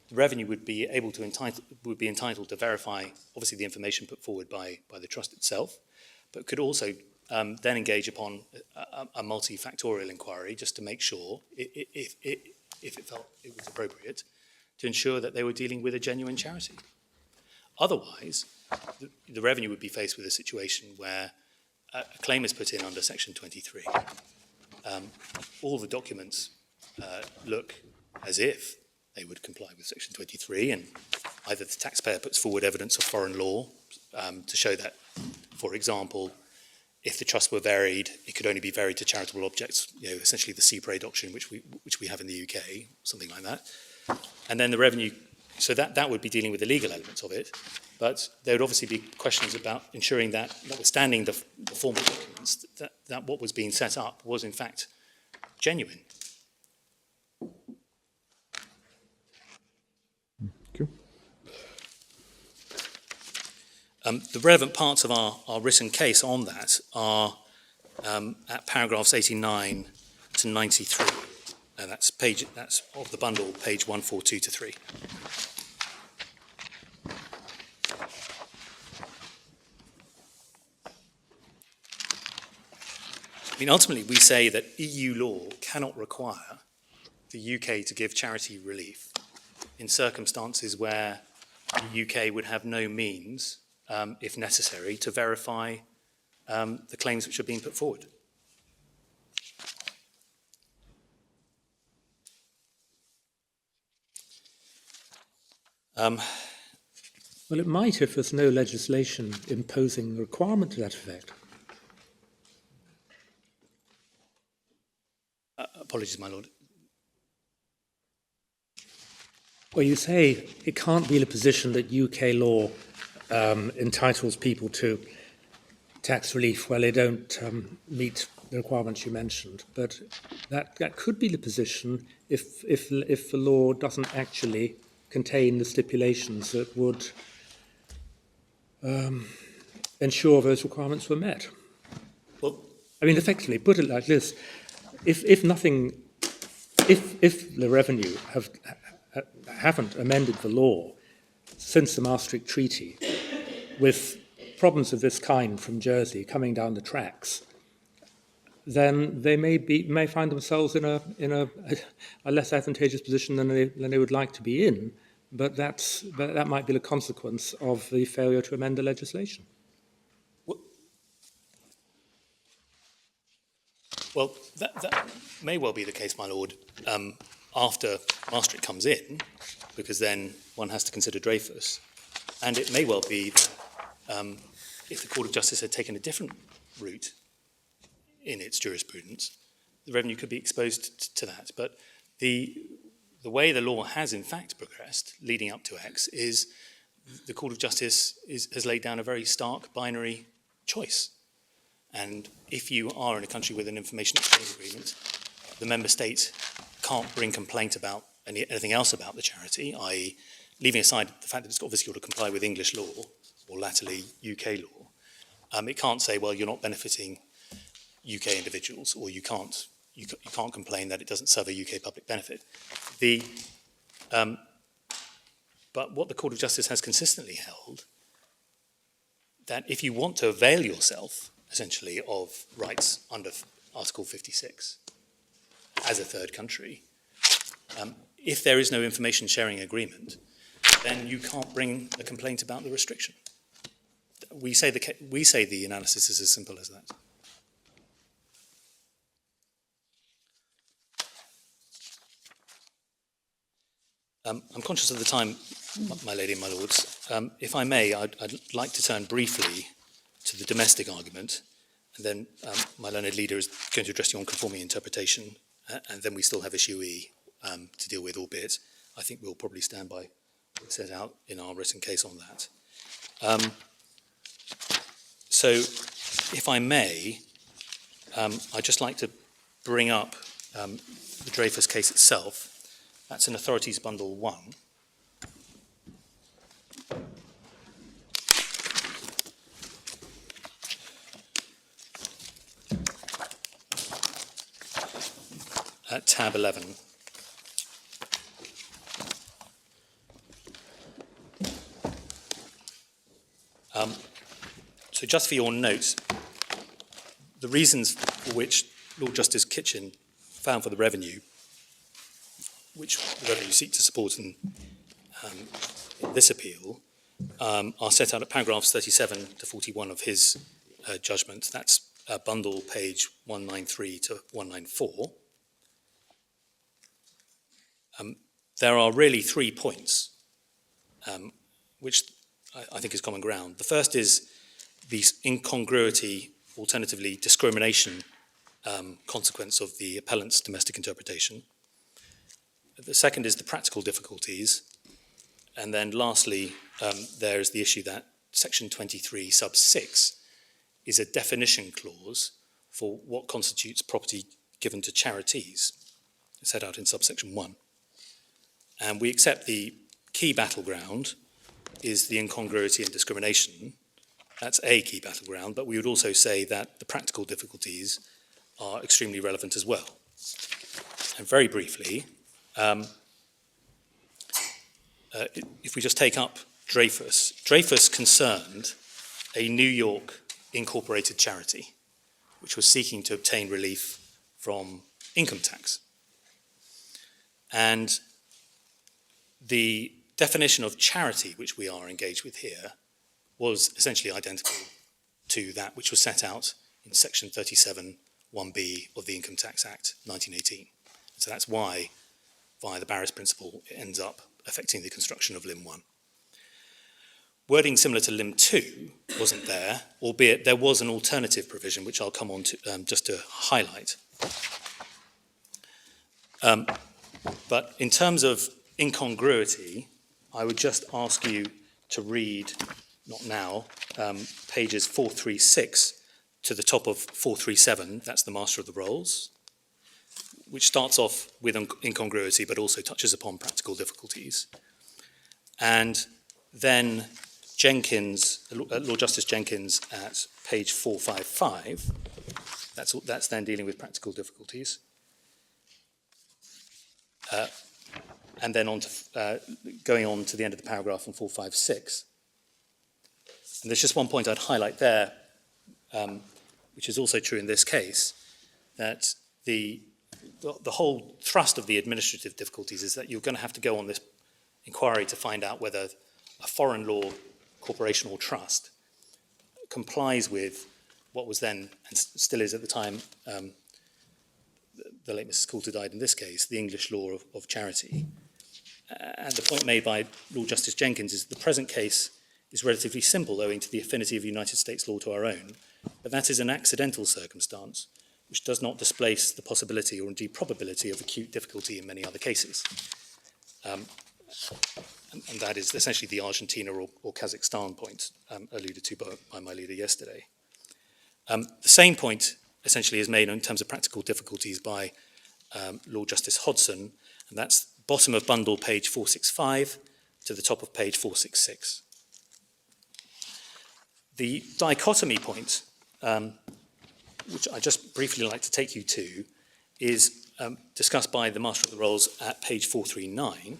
the revenue would be entitled to verify obviously the information put forward by the trust itself, but could also then engage upon a multifactorial inquiry just to make sure, if it felt it was appropriate, to ensure that they were dealing with a genuine charity. Otherwise, the revenue would be faced with a situation where a claim is put in under Section 23. All the documents look as if they would comply with Section 23, and either the taxpayer puts forward evidence of foreign law to show that, for example, if the trust were varied, it could only be varied to charitable objects, essentially the CPRA doctrine, which we have in the UK, something like that. And then the revenue, so that would be dealing with the legal elements of it, but there would obviously be questions about ensuring that, notwithstanding the formal documents, that what was being set up was in fact genuine. Thank you. The relevant parts of our written case on that are at paragraphs 89 to 93. That's of the bundle, page 142 to 3. I mean, ultimately, we say that EU law cannot require the UK to give charity relief in circumstances where the UK would have no means, if necessary, to verify the claims which are being put forward. Well, it might if there's no legislation imposing a requirement to that effect. Apologies, my lord. Well, you say it can't be in a position that UK law entitles people to tax relief where they don't meet the requirements you mentioned, but that could be the position if the law doesn't actually contain the stipulations that would ensure those requirements were met. Well, I mean, effectively, put it like this: if the revenue haven't amended the law since the Maastricht Treaty, with problems of this kind from Jersey coming down the tracks, then they may find themselves in a less advantageous position than they would like to be in. But that might be the consequence of the failure to amend the legislation. Well, that may well be the case, my lord, after Maastricht comes in, because then one has to consider Dreyfus. And it may well be that if the Court of Justice had taken a different route in its jurisprudence, the revenue could be exposed to that. But the way the law has in fact progressed leading up to X is the Court of Justice has laid down a very stark binary choice. And if you are in a country with an information exchange agreement, the member state can't bring complaint about anything else about the charity, i.e. leaving aside the fact that it's obviously got to comply with English law, or latterly UK law. It can't say, well, you're not benefiting UK individuals, or you can't complain that it doesn't serve a UK public benefit. But what the Court of Justice has consistently held, that if you want to avail yourself, essentially, of rights under Article 56 as a third country, if there is no information sharing agreement, then you can't bring a complaint about the restriction. We say the analysis is as simple as that. I'm conscious of the time, my lady and my lords. If I may, I'd like to turn briefly to the domestic argument, and then my learned leader is going to address you on conforming interpretation, and then we still have issue E to deal with, albeit I think we'll probably stand by what's set out in our written case on that. So, if I may, I'd just like to bring up the Dreyfus case itself. That's in Authorities Bundle 1. At tab 11. So just for your notes, the reasons for which Lord Justice Kitchen found for the revenue, which the revenue seek to support in this appeal, are set out at paragraphs 37 to 41 of his judgment. That's bundle page 193 to 194. There are really 3 points, which I think is common ground. The first is the incongruity, alternatively discrimination, consequence of the appellant's domestic interpretation. The second is the practical difficulties. And then lastly, there is the issue that section 23 sub 6 is a definition clause for what constitutes property given to charities, set out in subsection 1. And we accept the key battleground is the incongruity and discrimination. That's a key battleground, but we would also say that the practical difficulties are extremely relevant as well. And very briefly, if we just take up Dreyfus, Dreyfus concerned a New York incorporated charity, which was seeking to obtain relief from income tax. And the definition of charity, which we are engaged with here, was essentially identical to that which was set out in section 37 1B of the Income Tax Act 1918. So that's why, via the Barris principle, it ends up affecting the construction of Lim 1. Wording similar to Lim 2 wasn't there, albeit there was an alternative provision, which I'll come on to just to highlight. But in terms of incongruity, I would just ask you to read, not now, pages 436 to the top of 437, that's the Master of the Rolls, which starts off with incongruity but also touches upon practical difficulties. And then Jenkins, Lord Justice Jenkins at page 455, that's then dealing with practical difficulties. And then on to, going on to the end of the paragraph on 456. And there's just one point I'd highlight there, which is also true in this case, that the whole thrust of the administrative difficulties is that you're going to have to go on this inquiry to find out whether a foreign law corporation or trust complies with what was then, and still is at the time, the late Mrs. Coulter died in this case, the English law of charity. And the point made by Lord Justice Jenkins is the present case is relatively simple owing to the affinity of United States law to our own, but that is an accidental circumstance which does not displace the possibility or indeed probability of acute difficulty in many other cases. And that is essentially the Argentina or Kazakhstan point alluded to by my leader yesterday. The same point essentially is made in terms of practical difficulties by Lord Justice Hodson, and that's bottom of bundle page 465 to the top of page 466. The dichotomy point, which I just briefly like to take you to, is discussed by the Master of the Rolls at page 439.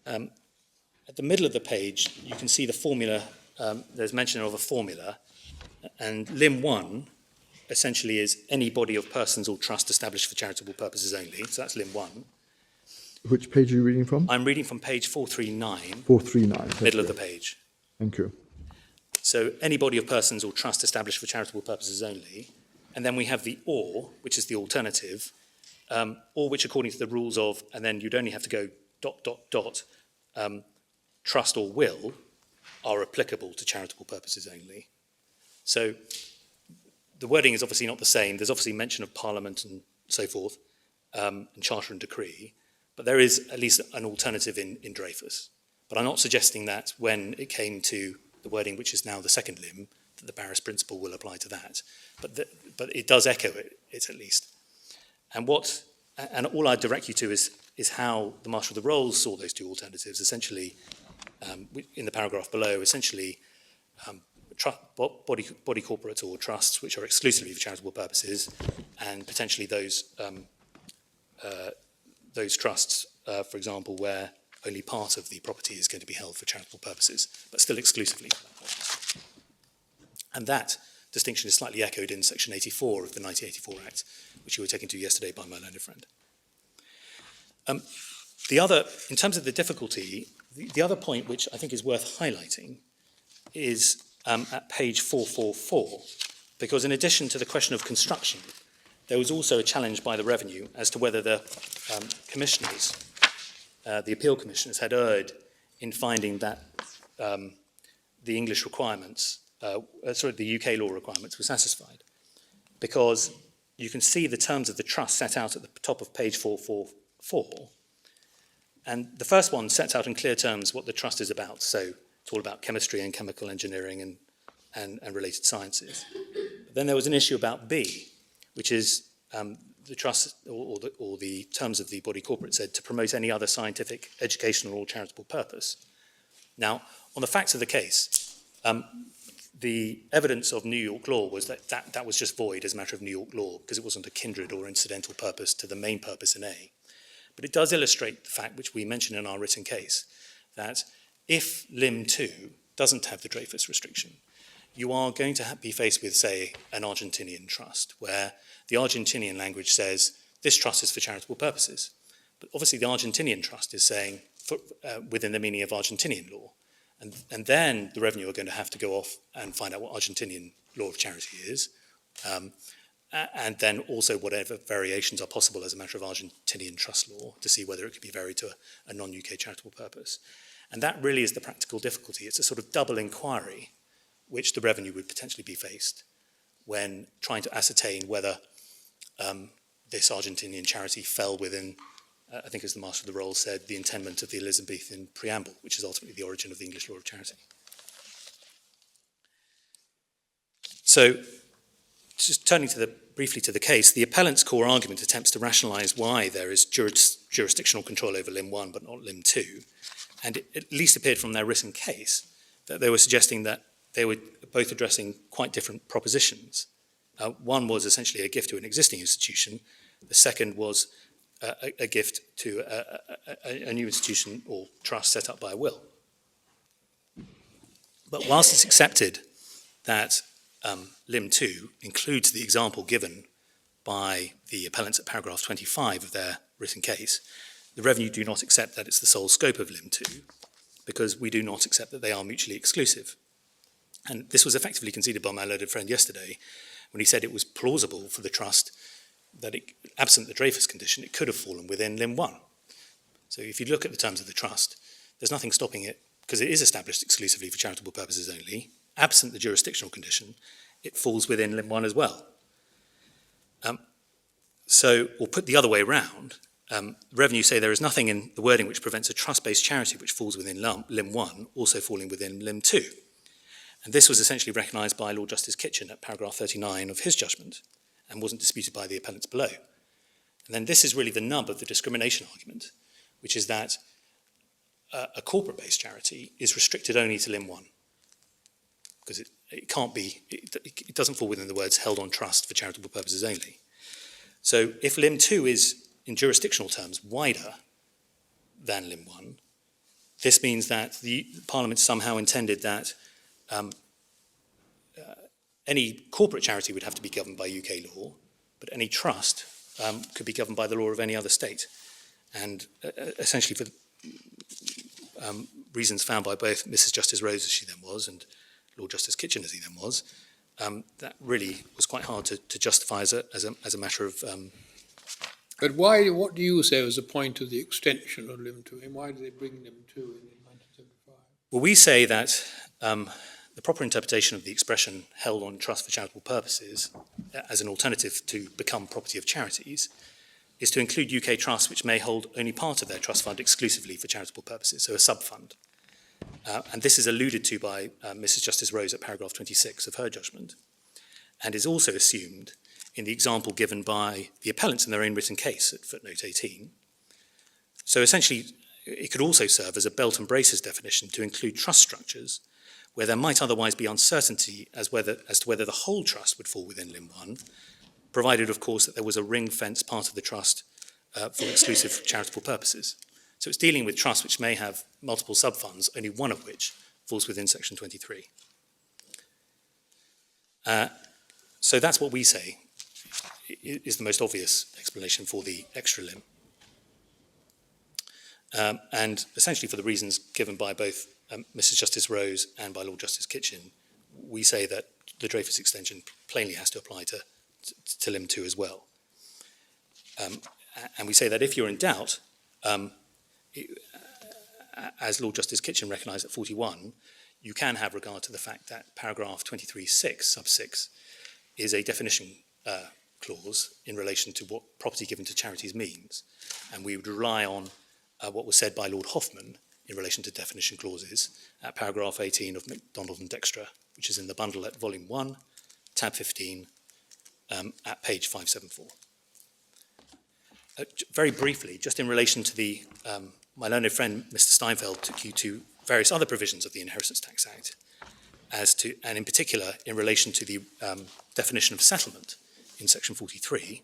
At the middle of the page, you can see the formula, there's mention of a formula, and Lim 1 essentially is any body of persons or trust established for charitable purposes only. So that's limb 1. Which page are you reading from? I'm reading from page 439, 439. middle of the page. Thank you. So any body of persons or trust established for charitable purposes only. And then we have the or, which is the alternative, or which according to the rules of, and then you'd only have to go ... trust or will are applicable to charitable purposes only. So the wording is obviously not the same. There's obviously mention of Parliament and so forth, and Charter and Decree, but there is at least an alternative in Dreyfus. But I'm not suggesting that when it came to the wording, which is now the second limb, that the Barris principle will apply to that. But it does echo it at least. And all I direct you to is how the Master of the Rolls saw those two alternatives. Essentially, in the paragraph below, essentially, body corporates or trusts which are exclusively for charitable purposes, and potentially those trusts, for example, where only part of the property is going to be held for charitable purposes, but still exclusively for that purpose. And that distinction is slightly echoed in Section 84 of the 1984 Act, which you were taken to yesterday by my learned friend. In terms of the difficulty, the other point which I think is worth highlighting is at page 444, because in addition to the question of construction, there was also a challenge by the Revenue as to whether the commissioners, the appeal commissioners, had erred in finding that the English requirements, the UK law requirements were satisfied. Because you can see the terms of the trust set out at the top of page 444. And the first one sets out in clear terms what the trust is about. So it's all about chemistry and chemical engineering and related sciences. But then there was an issue about B, which is the trust or the terms of the body corporate said to promote any other scientific, educational or charitable purpose. Now, on the facts of the case, the evidence of New York law was that was just void as a matter of New York law because it wasn't a kindred or incidental purpose to the main purpose in A. But it does illustrate the fact, which we mentioned in our written case, that if Lim 2 doesn't have the Dreyfus restriction, you are going to be faced with, say, an Argentinian trust, where the Argentinian language says, this trust is for charitable purposes. But obviously the Argentinian trust is saying, within the meaning of Argentinian law. And then the Revenue are going to have to go off and find out what Argentinian law of charity is, and then also whatever variations are possible as a matter of Argentinian trust law to see whether it could be varied to a non-UK charitable purpose. And that really is the practical difficulty. It's a sort of double inquiry which the Revenue would potentially be faced when trying to ascertain whether this Argentinian charity fell within, I think as the Master of the Rolls said, the intendment of the Elizabethan preamble, which is ultimately the origin of the English law of charity. So, just turning briefly to the case, the appellant's core argument attempts to rationalise why there is jurisdictional control over Lim 1 but not Lim 2, and it at least appeared from their written case that they were suggesting that they were both addressing quite different propositions. One was essentially a gift to an existing institution. The second was a gift to a new institution or trust set up by a will. But whilst it's accepted that Lim 2 includes the example given by the appellants at paragraph 25 of their written case, the Revenue do not accept that it's the sole scope of Lim 2, because we do not accept that they are mutually exclusive. And this was effectively conceded by my learned friend yesterday when he said it was plausible for the trust that, absent the Dreyfus condition, it could have fallen within Lim 1. So if you look at the terms of the trust, there's nothing stopping it, because it is established exclusively for charitable purposes only. Absent the jurisdictional condition, it falls within Lim 1 as well. Or put the other way around, the Revenue say there is nothing in the wording which prevents a trust-based charity which falls within Lim 1 also falling within Lim 2. And this was essentially recognised by Lord Justice Kitchen at paragraph 39 of his judgment and wasn't disputed by the appellants below. And then this is really the nub of the discrimination argument, which is that a corporate-based charity is restricted only to Lim 1 because it can't be, it doesn't fall within the words held on trust for charitable purposes only. So if Lim 2 is, in jurisdictional terms, wider than Lim 1, this means that the Parliament somehow intended that any corporate charity would have to be governed by UK law, but any trust could be governed by the law of any other state. And essentially for reasons found by both Mrs. Justice Rose, as she then was, and Lord Justice Kitchen, as he then was, that really was quite hard to justify as a matter of... But why? What do you say was the point of the extension of Lim 2? And why did they bring Lim 2 in 1975? Well, we say that the proper interpretation of the expression held on trust for charitable purposes as an alternative to become property of charities is to include UK trusts which may hold only part of their trust fund exclusively for charitable purposes, so a sub-fund. And this is alluded to by Mrs. Justice Rose at paragraph 26 of her judgment, and is also assumed in the example given by the appellants in their own written case at footnote 18. So essentially, it could also serve as a belt and braces definition to include trust structures where there might otherwise be uncertainty as to whether the whole trust would fall within Lim 1, provided, of course, that there was a ring-fence part of the trust for exclusive charitable purposes. So it's dealing with trusts which may have multiple sub-funds, only one of which falls within section 23. So that's what we say is the most obvious explanation for the extra limb. And essentially for the reasons given by both Mrs. Justice Rose and by Lord Justice Kitchen, we say that the Dreyfus extension plainly has to apply to limb 2 as well. And we say that if you're in doubt, as Lord Justice Kitchen recognised at 41, you can have regard to the fact that paragraph 23(6), sub 6, is a definition clause in relation to what property given to charities means. And we would rely on what was said by Lord Hoffman in relation to definition clauses at paragraph 18 of MacDonald and Dexter, which is in the bundle at volume 1, tab 15, at page 574. Very briefly, just in relation to the, my learned friend Mr. Steinfeld took you to various other provisions of the Inheritance Tax Act, and in particular in relation to the definition of settlement in section 43.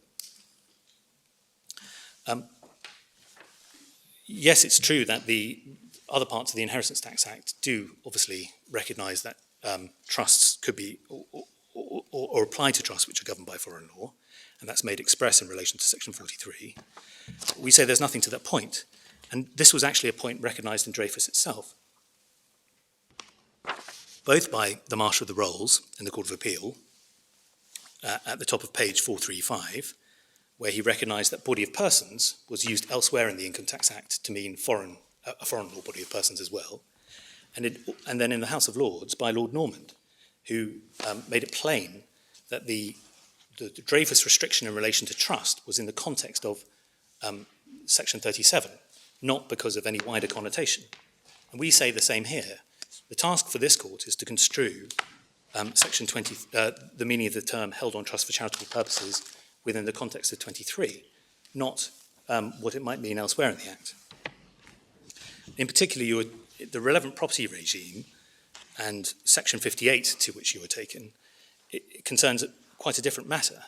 Yes, it's true that the other parts of the Inheritance Tax Act do obviously recognise that trusts could be, or apply to trusts which are governed by foreign law, and that's made express in relation to section 43. We say there's nothing to that point, and this was actually a point recognised in Dreyfus itself, both by the Marshal of the Rolls in the Court of Appeal, at the top of page 435, where he recognised that body of persons was used elsewhere in the Income Tax Act to mean a foreign law body of persons as well, and then in the House of Lords by Lord Normand, who made it plain that the Dreyfus restriction in relation to trust was in the context of section 37, not because of any wider connotation. And we say the same here. The task for this court is to construe section 20, the meaning of the term held on trust for charitable purposes within the context of 23, not what it might mean elsewhere in the Act. In particular, the relevant property regime and section 58 to which you were taken, it concerns quite a different matter.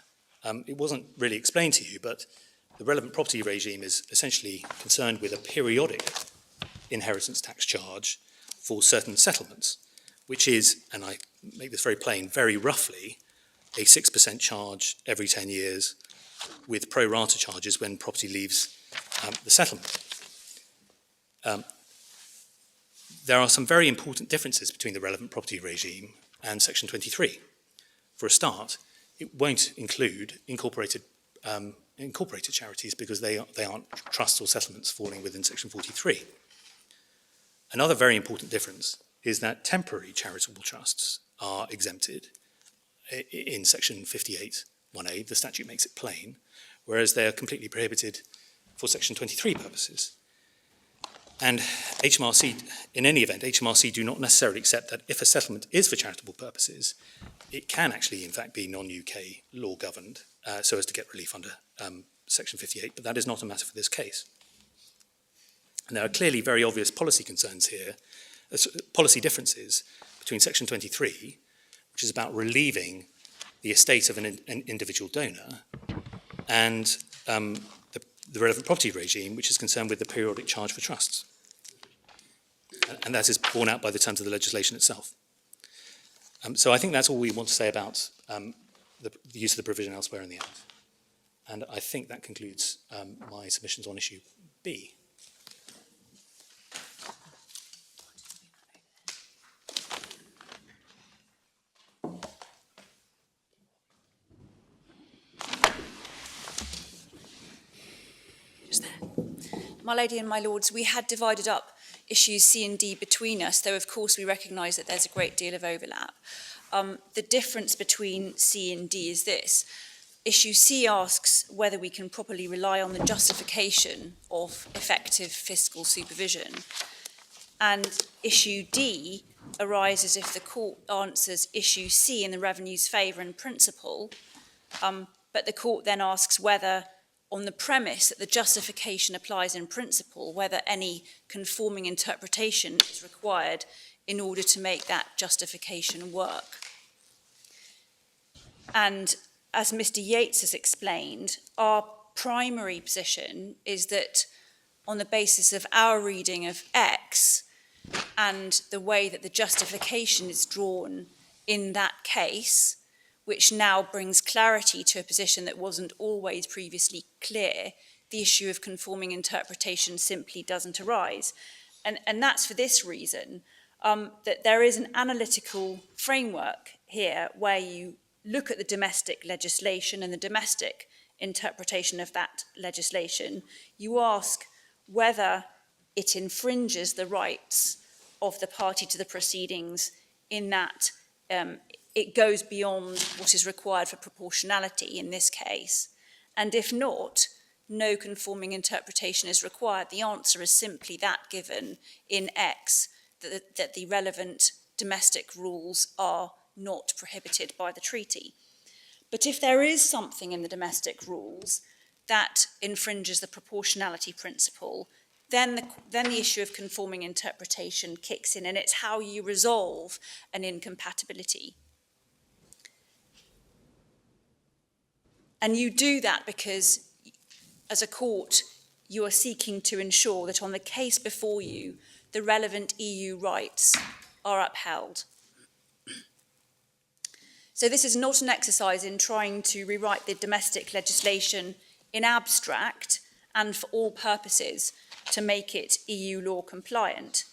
It wasn't really explained to you, but the relevant property regime is essentially concerned with a periodic inheritance tax charge for certain settlements, which is, and I make this very plain, very roughly a 6% charge every 10 years with pro rata charges when property leaves the settlement. There are some very important differences between the relevant property regime and section 23. For a start, it won't include incorporated charities because they aren't trusts or settlements falling within section 43. Another very important difference is that temporary charitable trusts are exempted in section 58(1)(a). The statute makes it plain, whereas they are completely prohibited for section 23 purposes. And HMRC, in any event, HMRC do not necessarily accept that if a settlement is for charitable purposes, it can actually, in fact, be non-UK law governed so as to get relief under section 58, but that is not a matter for this case. And there are clearly very obvious policy concerns here, policy differences between section 23, which is about relieving the estate of an individual donor, and the relevant property regime, which is concerned with the periodic charge for trusts. And that is borne out by the terms of the legislation itself. So I think that's all we want to say about the use of the provision elsewhere in the Act. And I think that concludes my submissions on issue B. My Lady and my Lords, we had divided up issues C and D between us, though of course we recognise that there's a great deal of overlap. The difference between C and D is this. Issue C asks whether we can properly rely on the justification of effective fiscal supervision. And issue D arises if the court answers issue C in the revenue's favour in principle, but the court then asks whether, on the premise that the justification applies in principle, whether any conforming interpretation is required in order to make that justification work. And as Mr. Yates has explained, our primary position is that on the basis of our reading of X and the way that the justification is drawn in that case, which now brings clarity to a position that wasn't always previously clear, the issue of conforming interpretation simply doesn't arise. And that's for this reason, that there is an analytical framework here where you look at the domestic legislation and the domestic interpretation of that legislation. You ask whether it infringes the rights of the party to the proceedings in that it goes beyond what is required for proportionality in this case. And if not, no conforming interpretation is required. The answer is simply that given in X, that the relevant domestic rules are not prohibited by the treaty. But if there is something in the domestic rules that infringes the proportionality principle, then the issue of conforming interpretation kicks in, and it's how you resolve an incompatibility. And you do that because, as a court, you are seeking to ensure that on the case before you, the relevant EU rights are upheld. So this is not an exercise in trying to rewrite the domestic legislation in abstract and for all purposes to make it EU law compliant,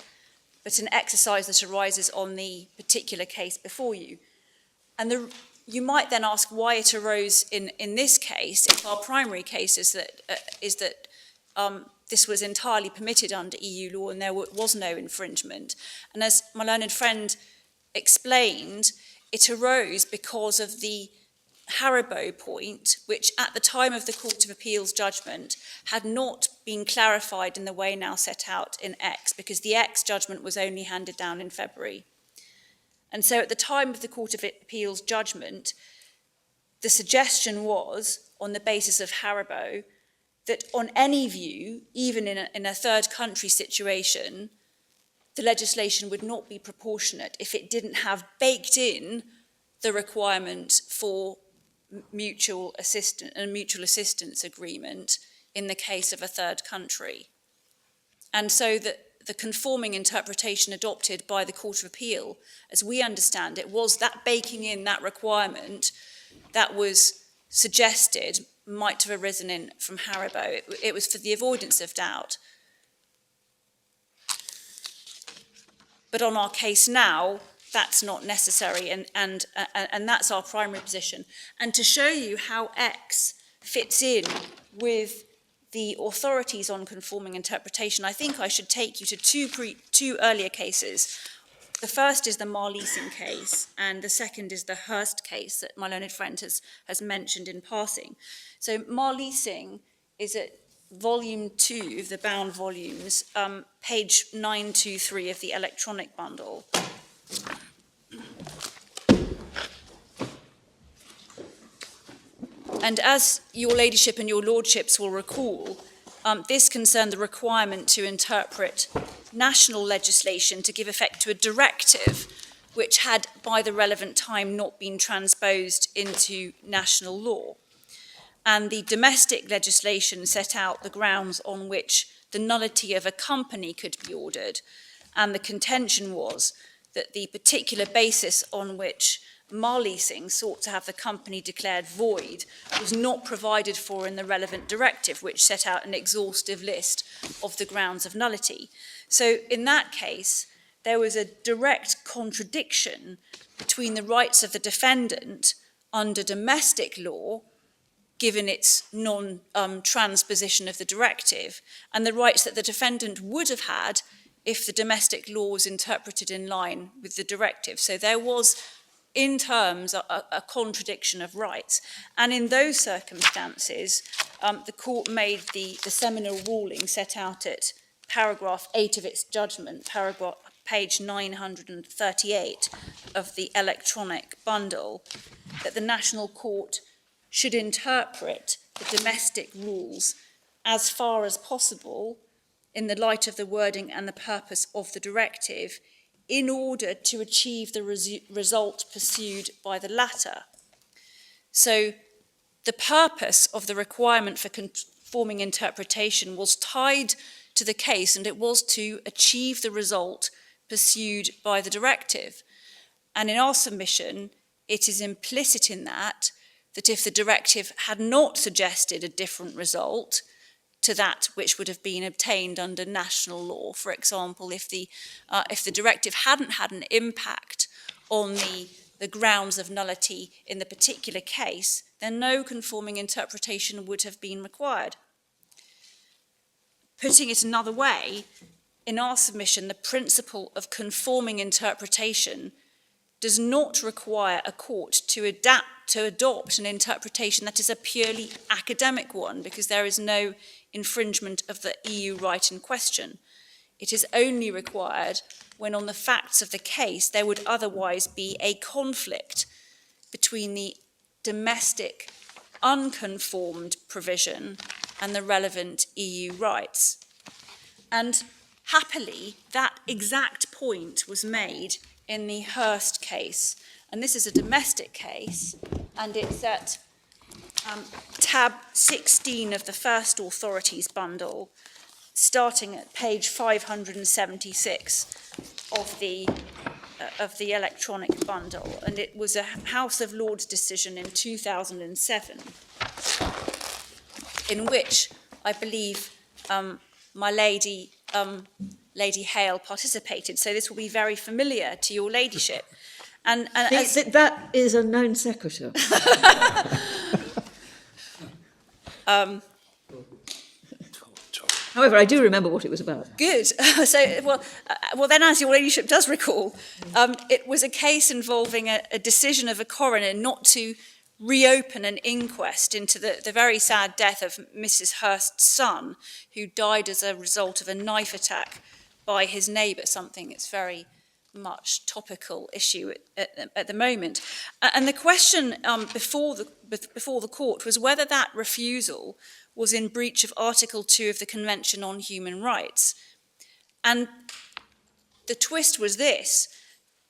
but an exercise that arises on the particular case before you. And you might then ask why it arose in this case, if our primary case is that this was entirely permitted under EU law and there was no infringement. And as my learned friend explained, it arose because of the Haribo point, which at the time of the Court of Appeal's judgment had not been clarified in the way now set out in X, because the X judgment was only handed down in February. And so at the time of the Court of Appeal's judgment, the suggestion was, on the basis of Haribo, that on any view, even in a third country situation, the legislation would not be proportionate if it didn't have baked in the requirement for mutual assistance agreement in the case of a third country. And so the conforming interpretation adopted by the Court of Appeal, as we understand it, was that baking in that requirement that was suggested might have arisen from Haribo. It was for the avoidance of doubt. But on our case now, that's not necessary, and that's our primary position. And to show you how X fits in with the authorities on conforming interpretation, I think I should take you to two earlier cases. The first is the Marleasing case, and the second is the Hurst case that my learned friend has mentioned in passing. So Marleasing is at Volume 2 of the bound volumes, page 923 of the electronic bundle. And as your ladyship and your lordships will recall, this concerned the requirement to interpret national legislation to give effect to a directive which had, by the relevant time, not been transposed into national law. And the domestic legislation set out the grounds on which the nullity of a company could be ordered. And the contention was that the particular basis on which Marley Singh sought to have the company declared void was not provided for in the relevant directive, which set out an exhaustive list of the grounds of nullity. So in that case, there was a direct contradiction between the rights of the defendant under domestic law, given its non-transposition of the directive, and the rights that the defendant would have had if the domestic law was interpreted in line with the directive. So there was, in terms, a contradiction of rights. And in those circumstances, the court made the seminal ruling set out at paragraph 8 of its judgment, page 938 of the electronic bundle, that the National Court should interpret the domestic rules as far as possible in the light of the wording and the purpose of the directive in order to achieve the result pursued by the latter. So the purpose of the requirement for conforming interpretation was tied to the case, and it was to achieve the result pursued by the directive. And in our submission, it is implicit in that if the directive had not suggested a different result to that which would have been obtained under national law, for example, if the directive hadn't had an impact on the grounds of nullity in the particular case, then no conforming interpretation would have been required. Putting it another way, in our submission, the principle of conforming interpretation does not require a court to adopt an interpretation that is a purely academic one, because there is no infringement of the EU right in question. It is only required when on the facts of the case there would otherwise be a conflict between the domestic unconformed provision and the relevant EU rights. And happily, that exact point was made in the Hurst case. And this is a domestic case, and it's at tab 16 of the First Authorities bundle, starting at page 576 of the electronic bundle. And it was a House of Lords decision in 2007, in which I believe my Lady Hale participated. So this will be very familiar to your ladyship. And that is a known sequitur. However, I do remember what it was about. Good. Well, then, as your ladyship does recall, it was a case involving a decision of a coroner not to reopen an inquest into the very sad death of Mrs. Hurst's son, who died as a result of a knife attack by his neighbour, something that's very much topical issue at the moment. And the question before the court was whether that refusal was in breach of Article 2 of the Convention on Human Rights. And the twist was this: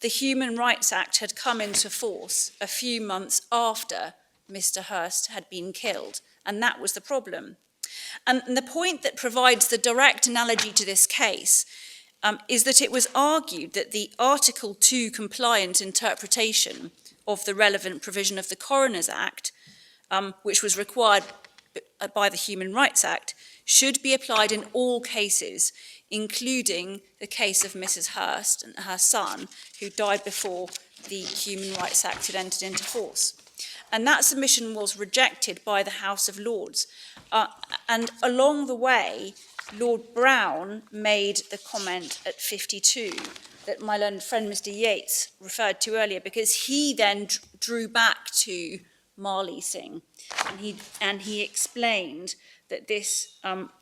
the Human Rights Act had come into force a few months after Mr. Hurst had been killed, and that was the problem. And the point that provides the direct analogy to this case is that it was argued that the Article 2 compliant interpretation of the relevant provision of the Coroners Act, which was required by the Human Rights Act, should be applied in all cases, including the case of Mrs. Hurst and her son, who died before the Human Rights Act had entered into force. And that submission was rejected by the House of Lords. And along the way, Lord Brown made the comment at 52 that my learned friend Mr. Yates referred to earlier, because he then drew back to Marley Singh, and he explained that this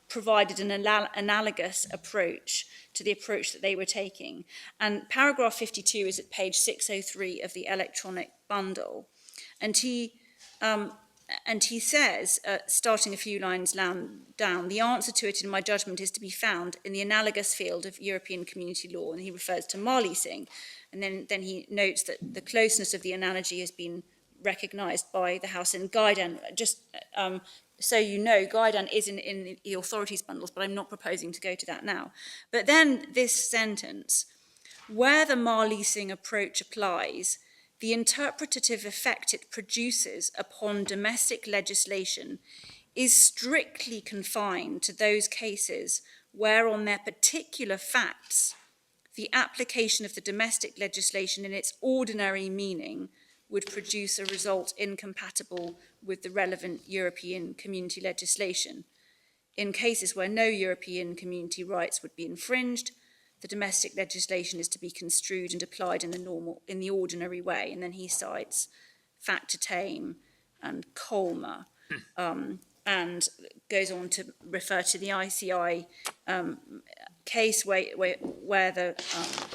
provided an analogous approach to the approach that they were taking. And paragraph 52 is at page 603 of the electronic bundle. And he says, starting a few lines down, the answer to it, in my judgment, is to be found in the analogous field of European community law. And he refers to Marley Singh. And then he notes that the closeness of the analogy has been recognised by the House in Gaidan. Just so you know, Gaidan is in the authorities bundles, but I'm not proposing to go to that now. But then this sentence: where the Marr-Leasing approach applies, the interpretative effect it produces upon domestic legislation is strictly confined to those cases where, on their particular facts, the application of the domestic legislation in its ordinary meaning would produce a result incompatible with the relevant European community legislation. In cases where no European community rights would be infringed, the domestic legislation is to be construed and applied in the ordinary way. And then he cites Factor Tame and Colmer, and goes on to refer to the ICI case where the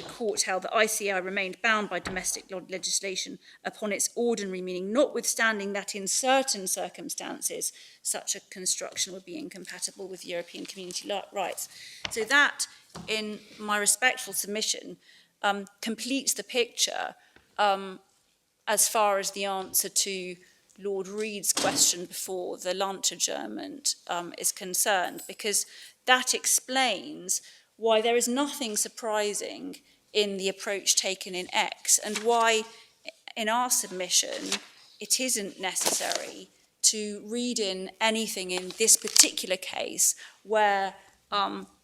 court held that ICI remained bound by domestic legislation upon its ordinary meaning, notwithstanding that in certain circumstances such a construction would be incompatible with European community rights. So that, in my respectful submission, completes the picture as far as the answer to Lord Reed's question before the lunch adjournment is concerned, because that explains why there is nothing surprising in the approach taken in X, and why in our submission it isn't necessary to read in anything in this particular case where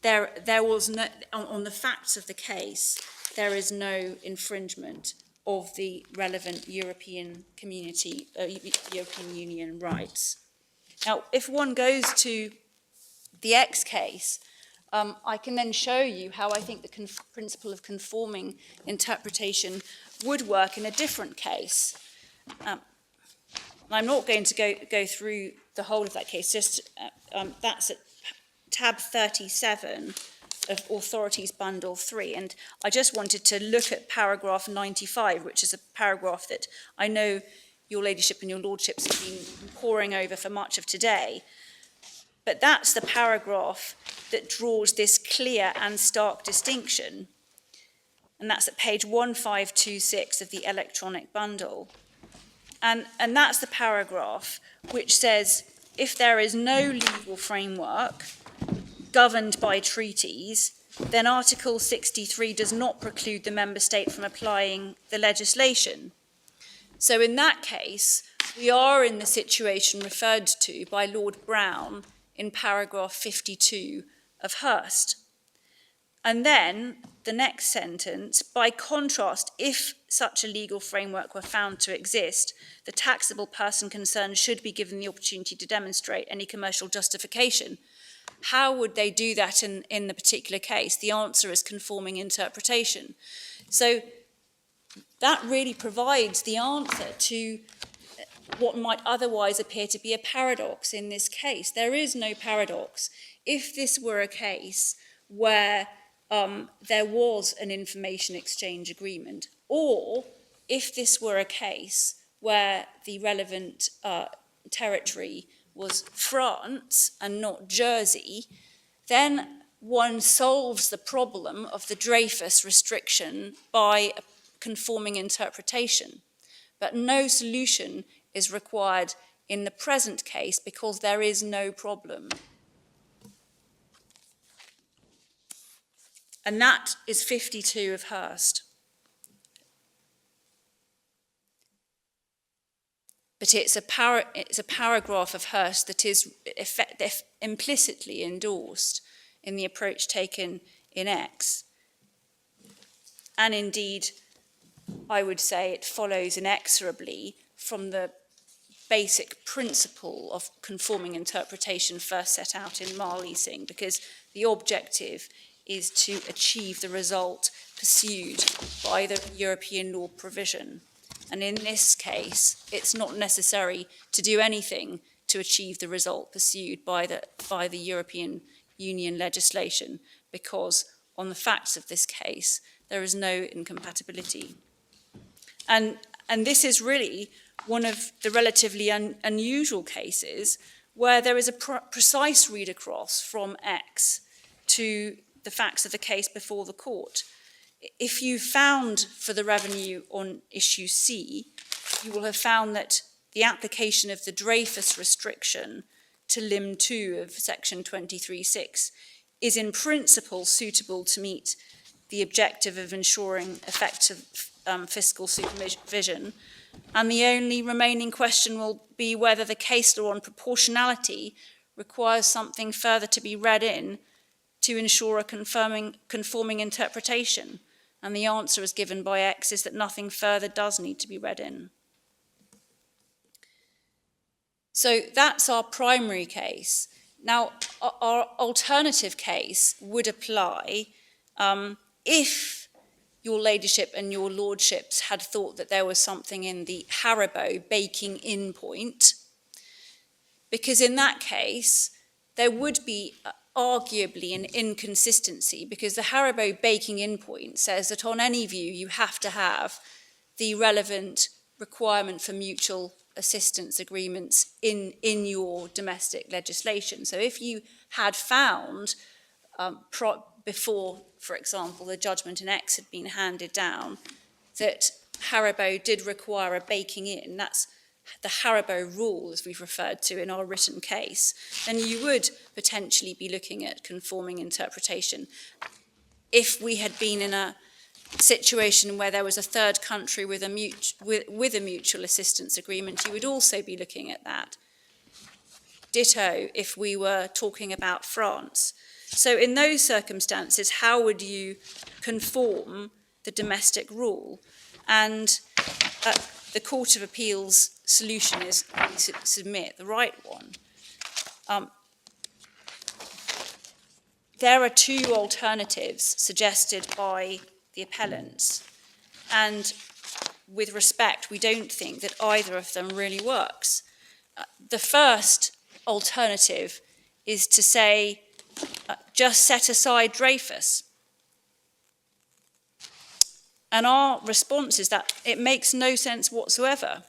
there was no, on the facts of the case, there is no infringement of the relevant European community, European Union rights. Now, if one goes to the X case, I can then show you how I think the principle of conforming interpretation would work in a different case. I'm not going to go through the whole of that case, just that's at tab 37 of Authorities Bundle 3, and I just wanted to look at paragraph 95, which is a paragraph that I know your ladyship and your lordships have been poring over for much of today. But that's the paragraph that draws this clear and stark distinction. And that's at page 1526 of the electronic bundle. And that's the paragraph which says, if there is no legal framework governed by treaties, then Article 63 does not preclude the member state from applying the legislation. So in that case, we are in the situation referred to by Lord Brown in paragraph 52 of Hurst. And then the next sentence, by contrast, if such a legal framework were found to exist, the taxable person concerned should be given the opportunity to demonstrate any commercial justification. How would they do that in the particular case? The answer is conforming interpretation. So that really provides the answer to what might otherwise appear to be a paradox in this case. There is no paradox. If this were a case where there was an information exchange agreement, or if this were a case where the relevant territory was France and not Jersey, then one solves the problem of the Dreyfus restriction by a conforming interpretation. But no solution is required in the present case because there is no problem. And that is 52 of Hurst. But it's a paragraph of Hurst that is implicitly endorsed in the approach taken in X. And indeed, I would say it follows inexorably from the basic principle of conforming interpretation first set out in Marr-Leasing, because the objective is to achieve the result pursued by the European law provision. And in this case, it's not necessary to do anything to achieve the result pursued by the European Union legislation, because on the facts of this case, there is no incompatibility. And this is really one of the relatively unusual cases where there is a precise read across from X to the facts of the case before the court. If you found for the revenue on issue C, you will have found that the application of the Dreyfus restriction to limb 2 of section 23.6 is in principle suitable to meet the objective of ensuring effective fiscal supervision, and the only remaining question will be whether the case law on proportionality requires something further to be read in to ensure a conforming interpretation. And the answer as given by X is that nothing further does need to be read in. So that's our primary case. Now, our alternative case would apply if your ladyship and your lordships had thought that there was something in the Haribo baking in point, because in that case, there would be arguably an inconsistency, because the Haribo baking in point says that on any view you have to have the relevant requirement for mutual assistance agreements in your domestic legislation. So if you had found before, for example, the judgment in X had been handed down, that Haribo did require a baking in, that's the Haribo rule, as we've referred to in our written case, then you would potentially be looking at conforming interpretation. If we had been in a situation where there was a third country with a mutual assistance agreement, you would also be looking at that. Ditto if we were talking about France. So in those circumstances, how would you conform the domestic rule? And the Court of Appeal's solution is, we submit, the right one. There are two alternatives suggested by the appellants, and with respect, we don't think that either of them really works. The first alternative is to say, just set aside Dreyfus. And our response is that it makes no sense whatsoever.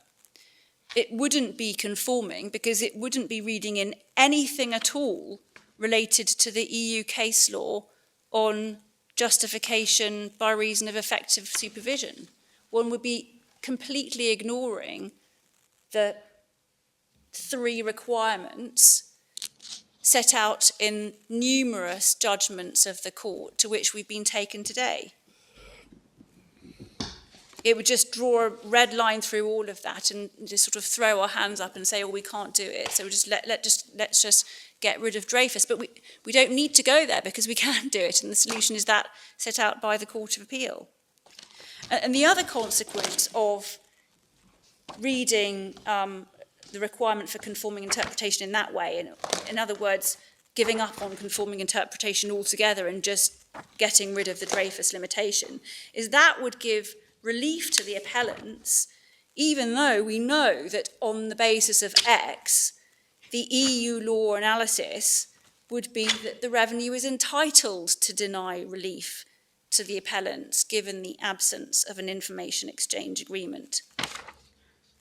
It wouldn't be conforming because it wouldn't be reading in anything at all related to the EU case law on justification by reason of effective supervision. One would be completely ignoring the three requirements set out in numerous judgments of the court to which we've been taken today. It would just draw a red line through all of that and just sort of throw our hands up and say, oh, we can't do it. So just let's just get rid of Dreyfus. But we don't need to go there because we can do it. And the solution is that set out by the Court of Appeal. And the other consequence of reading the requirement for conforming interpretation in that way, in other words, giving up on conforming interpretation altogether and just getting rid of the Dreyfus limitation, is that would give relief to the appellants, even though we know that on the basis of X, the EU law analysis would be that the revenue is entitled to deny relief to the appellants given the absence of an information exchange agreement.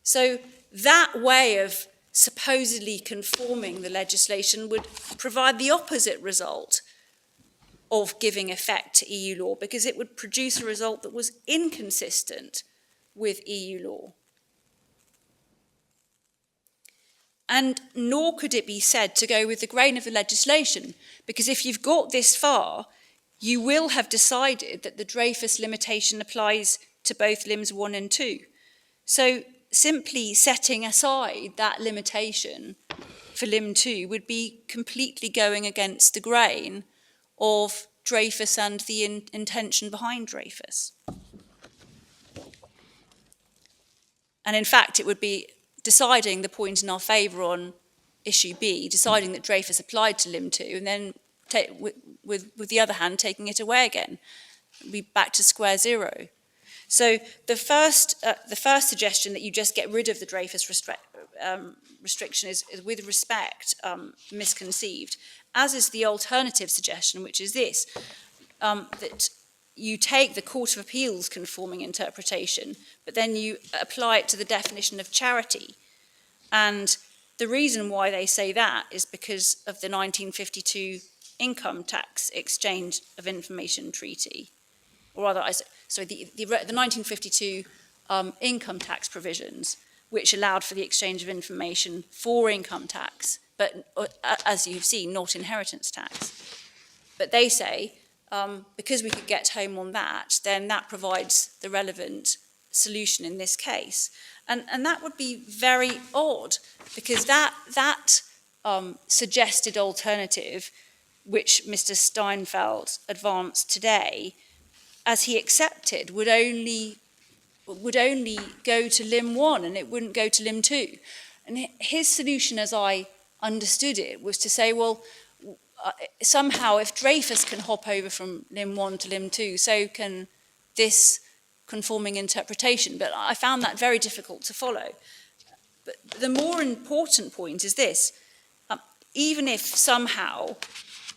So that way of supposedly conforming the legislation would provide the opposite result of giving effect to EU law, because it would produce a result that was inconsistent with EU law. And nor could it be said to go with the grain of the legislation, because if you've got this far, you will have decided that the Dreyfus limitation applies to both limbs 1 and 2. So simply setting aside that limitation for limb 2 would be completely going against the grain of Dreyfus and the intention behind Dreyfus. And in fact, it would be deciding the point in our favour on issue B, deciding that Dreyfus applied to limb 2, and then with the other hand taking it away again. We'd be back to square zero. So the first suggestion that you just get rid of the Dreyfus restriction is with respect misconceived, as is the alternative suggestion, which is this, that you take the Court of Appeal's conforming interpretation, but then you apply it to the definition of charity. And the reason why they say that is because of the 1952 Income Tax Exchange of Information Treaty, or rather, the 1952 income tax provisions, which allowed for the exchange of information for income tax, but as you've seen, not inheritance tax. But they say because we could get home on that, then that provides the relevant solution in this case. And that would be very odd, because that suggested alternative, which Mr. Steinfeld advanced today, as he accepted, would only go to limb 1 and it wouldn't go to limb 2. And his solution, as I understood it, was to say, well, somehow if Dreyfus can hop over from limb 1 to limb 2, so can this conforming interpretation. But I found that very difficult to follow. But the more important point is this: even if somehow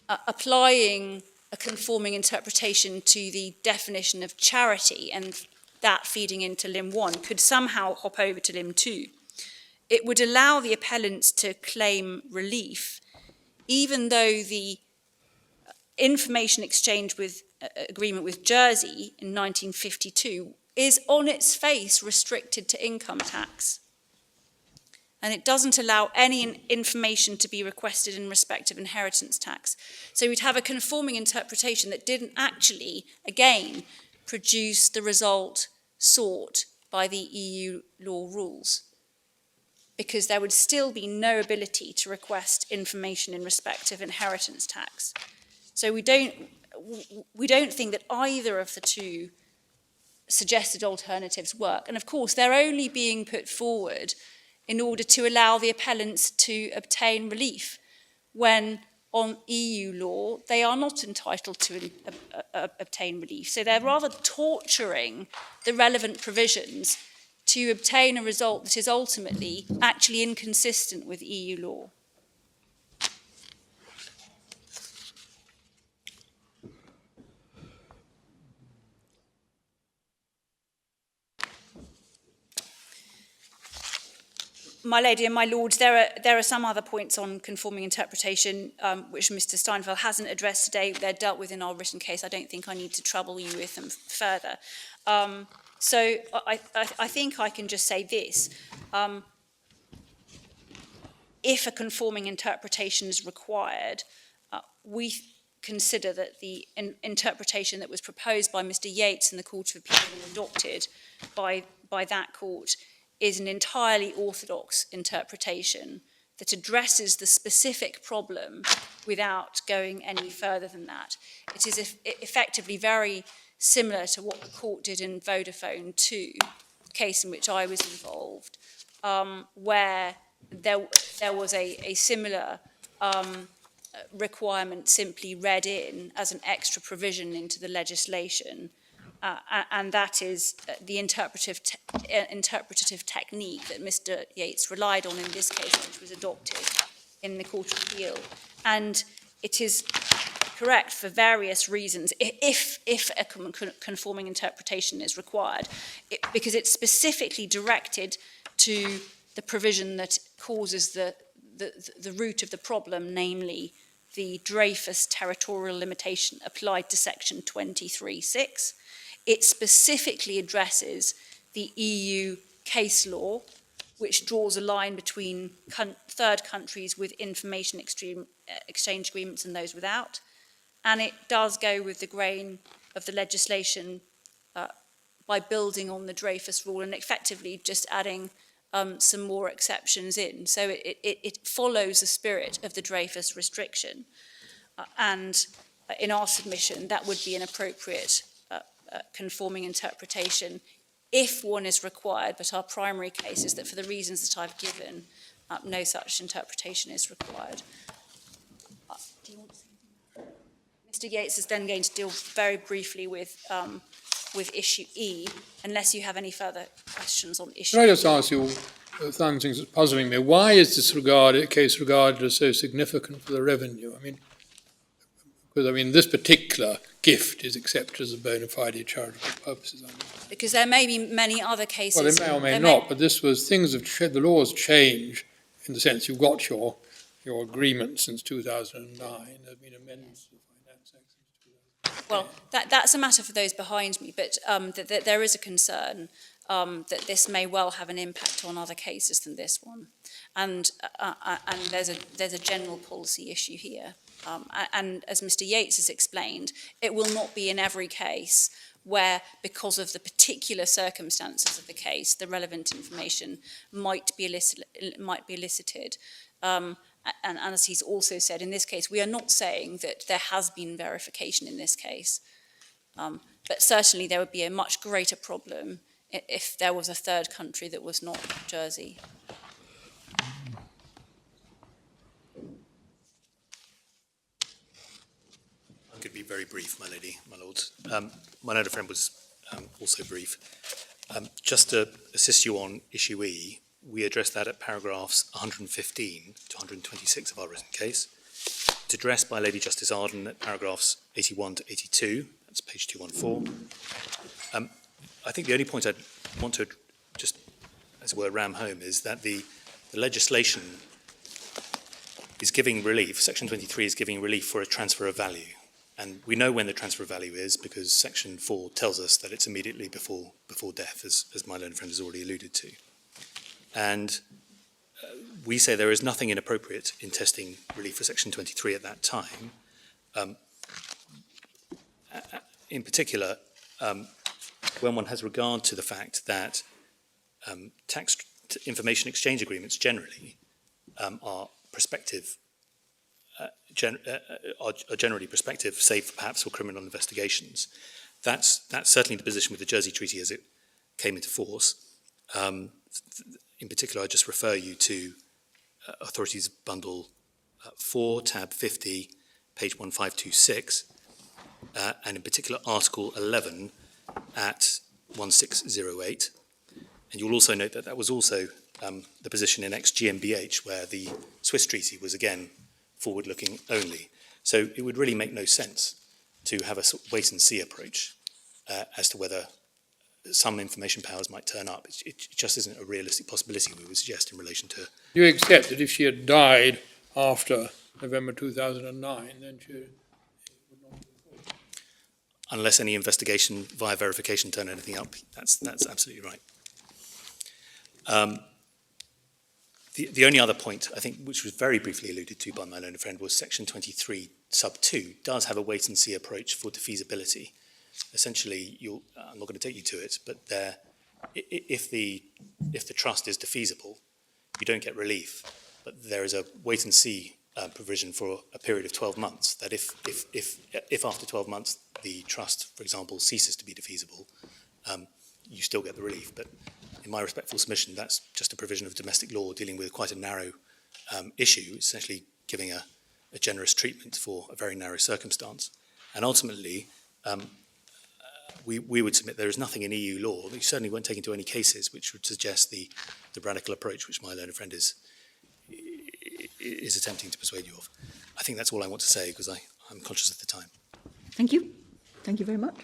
applying a conforming interpretation to the definition of charity and that feeding into limb 1 could somehow hop over to limb 2, it would allow the appellants to claim relief, even though the information exchange with agreement with Jersey in 1952 is on its face restricted to income tax. And it doesn't allow any information to be requested in respect of inheritance tax. So we'd have a conforming interpretation that didn't actually, again, produce the result sought by the EU law rules, because there would still be no ability to request information in respect of inheritance tax. So we don't think that either of the two suggested alternatives work. And of course, they're only being put forward in order to allow the appellants to obtain relief, when on EU law they are not entitled to obtain relief. So they're rather torturing the relevant provisions to obtain a result that is ultimately actually inconsistent with EU law. My lady and my lords, there are some other points on conforming interpretation which Mr. Steinfeld hasn't addressed today. They're dealt with in our written case. I don't think I need to trouble you with them further. So I think I can just say this. If a conforming interpretation is required, we consider that the interpretation that was proposed by Mr. Yates in the Court of Appeal and adopted by that court is an entirely orthodox interpretation that addresses the specific problem without going any further than that. It is effectively very similar to what the court did in Vodafone 2, case in which I was involved, where there was a similar requirement simply read in as an extra provision into the legislation. And that is the interpretative technique that Mr. Yates relied on in this case, which was adopted in the Court of Appeal. And it is correct for various reasons, if a conforming interpretation is required, because it's specifically directed to the provision that causes the root of the problem, namely the Dreyfus territorial limitation applied to section 23(6). It specifically addresses the EU case law, which draws a line between third countries with information exchange agreements and those without. And it does go with the grain of the legislation by building on the Dreyfus rule and effectively just adding some more exceptions in. So it follows the spirit of the Dreyfus restriction. And in our submission, that would be an appropriate conforming interpretation if one is required, but our primary case is that for the reasons that I've given, no such interpretation is required. Do you want to say anything? Mr. Yates is then going to deal very briefly with issue E, unless you have any further questions on issue E. Can I just ask you, things that's puzzling me, why is this case regarded as so significant for the revenue? Because this particular gift is accepted as a bona fide charitable purposes. Because there may be many other cases. Well, they may or may not, but this was, the laws change in the sense you've got your agreement since 2009. There have been amendments to the Finance Act since 2009. Well, that's a matter for those behind me, but that there is a concern that this may well have an impact on other cases than this one. And there's a general policy issue here. And as Mr. Yates has explained, it will not be in every case where, because of the particular circumstances of the case, the relevant information might be elicited. And as he's also said, in this case, we are not saying that there has been verification in this case. But certainly there would be a much greater problem if there was a third country that was not Jersey. I'm going to be very brief, my lady, my lords. My learned friend was also brief. Just to assist you on issue E, we addressed that at paragraphs 115 to 126 of our written case. It's addressed by Lady Justice Arden at paragraphs 81 to 82. That's page 214. I think the only point I'd want to just, as it were, ram home is that the legislation is giving relief. Section 23 is giving relief for a transfer of value. And we know when the transfer of value is because Section 4 tells us that it's immediately before death, as my learned friend has already alluded to. And we say there is nothing inappropriate in testing relief for Section 23 at that time. In particular, when one has regard to the fact that tax information exchange agreements generally are prospective, are generally prospective, save perhaps for criminal investigations. That's certainly the position with the Jersey Treaty as it came into force. In particular, I just refer you to Authorities Bundle 4, tab 50, page 1526, and in particular Article 11 at 1608. And you'll also note that that was also the position in ex-GmbH, where the Swiss treaty was again forward-looking only. So it would really make no sense to have a sort of wait-and-see approach as to whether some information powers might turn up. It just isn't a realistic possibility, we would suggest, in relation to... You accept that if she had died after November 2009, then she would not be... Unless any investigation via verification turn anything up, that's absolutely right. The only other point, I think, which was very briefly alluded to by my learned friend, was Section 23, sub 2, does have a wait-and-see approach for defeasibility. Essentially, I'm not going to take you to it, but if the trust is defeasible, you don't get relief. But there is a wait-and-see provision for a period of 12 months, that if after 12 months the trust, for example, ceases to be defeasible, you still get the relief. But in my respectful submission, that's just a provision of domestic law dealing with quite a narrow issue, essentially giving a generous treatment for a very narrow circumstance. And ultimately, we would submit there is nothing in EU law, we certainly won't take into any cases, which would suggest the radical approach which my learned friend is attempting to persuade you of. I think that's all I want to say, because I'm conscious of the time. Thank you. Thank you very much.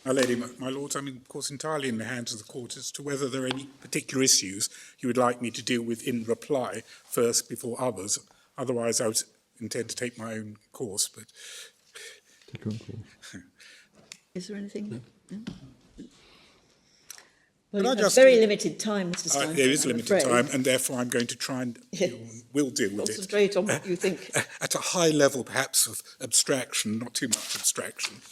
My lady, my lords, I'm of course entirely in the hands of the court as to whether there are any particular issues you would like me to deal with in reply first before others. Otherwise, I would intend to take my own course. But take your own course. Is there anything? No? Well, you have very limited time, Mr. Stein. There is limited time, and therefore I'm going to try and will deal with Concentrate on what you think. At a high level, perhaps, of abstraction, not too much abstraction.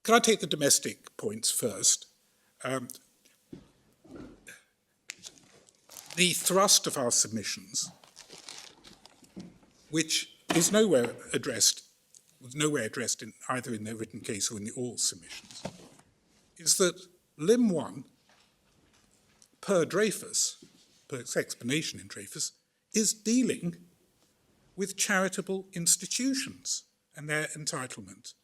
Can I take the domestic points first? The thrust of our submissions, which is nowhere addressed in either in the written case or in the oral submissions, is that Lim 1, per Dreyfus, per its explanation in Dreyfus, is dealing with charitable institutions and their entitlement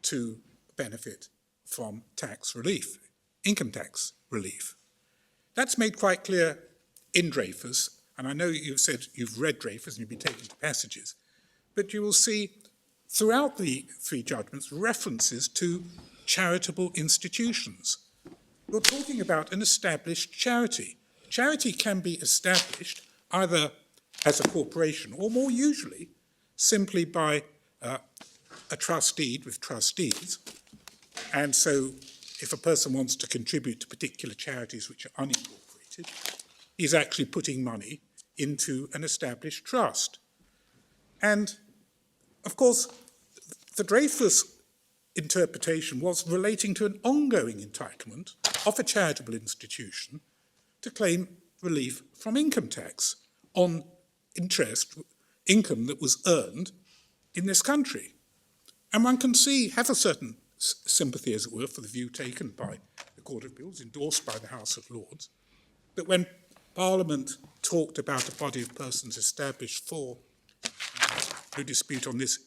to benefit from tax relief, income tax relief. That's made quite clear in Dreyfus, and I know you've said you've read Dreyfus and you've been taken to passages, but you will see throughout the three judgments references to charitable institutions. You're talking about an established charity. Charity can be established either as a corporation or, more usually, simply by a trust deed with trustees. And so if a person wants to contribute to particular charities which are unincorporated, he's actually putting money into an established trust. And, of course, the Dreyfus interpretation was relating to an ongoing entitlement of a charitable institution to claim relief from income tax on income that was earned in this country. And one can have a certain sympathy, as it were, for the view taken by the Court of Appeals, endorsed by the House of Lords, that when Parliament talked about a body of persons established for no dispute on this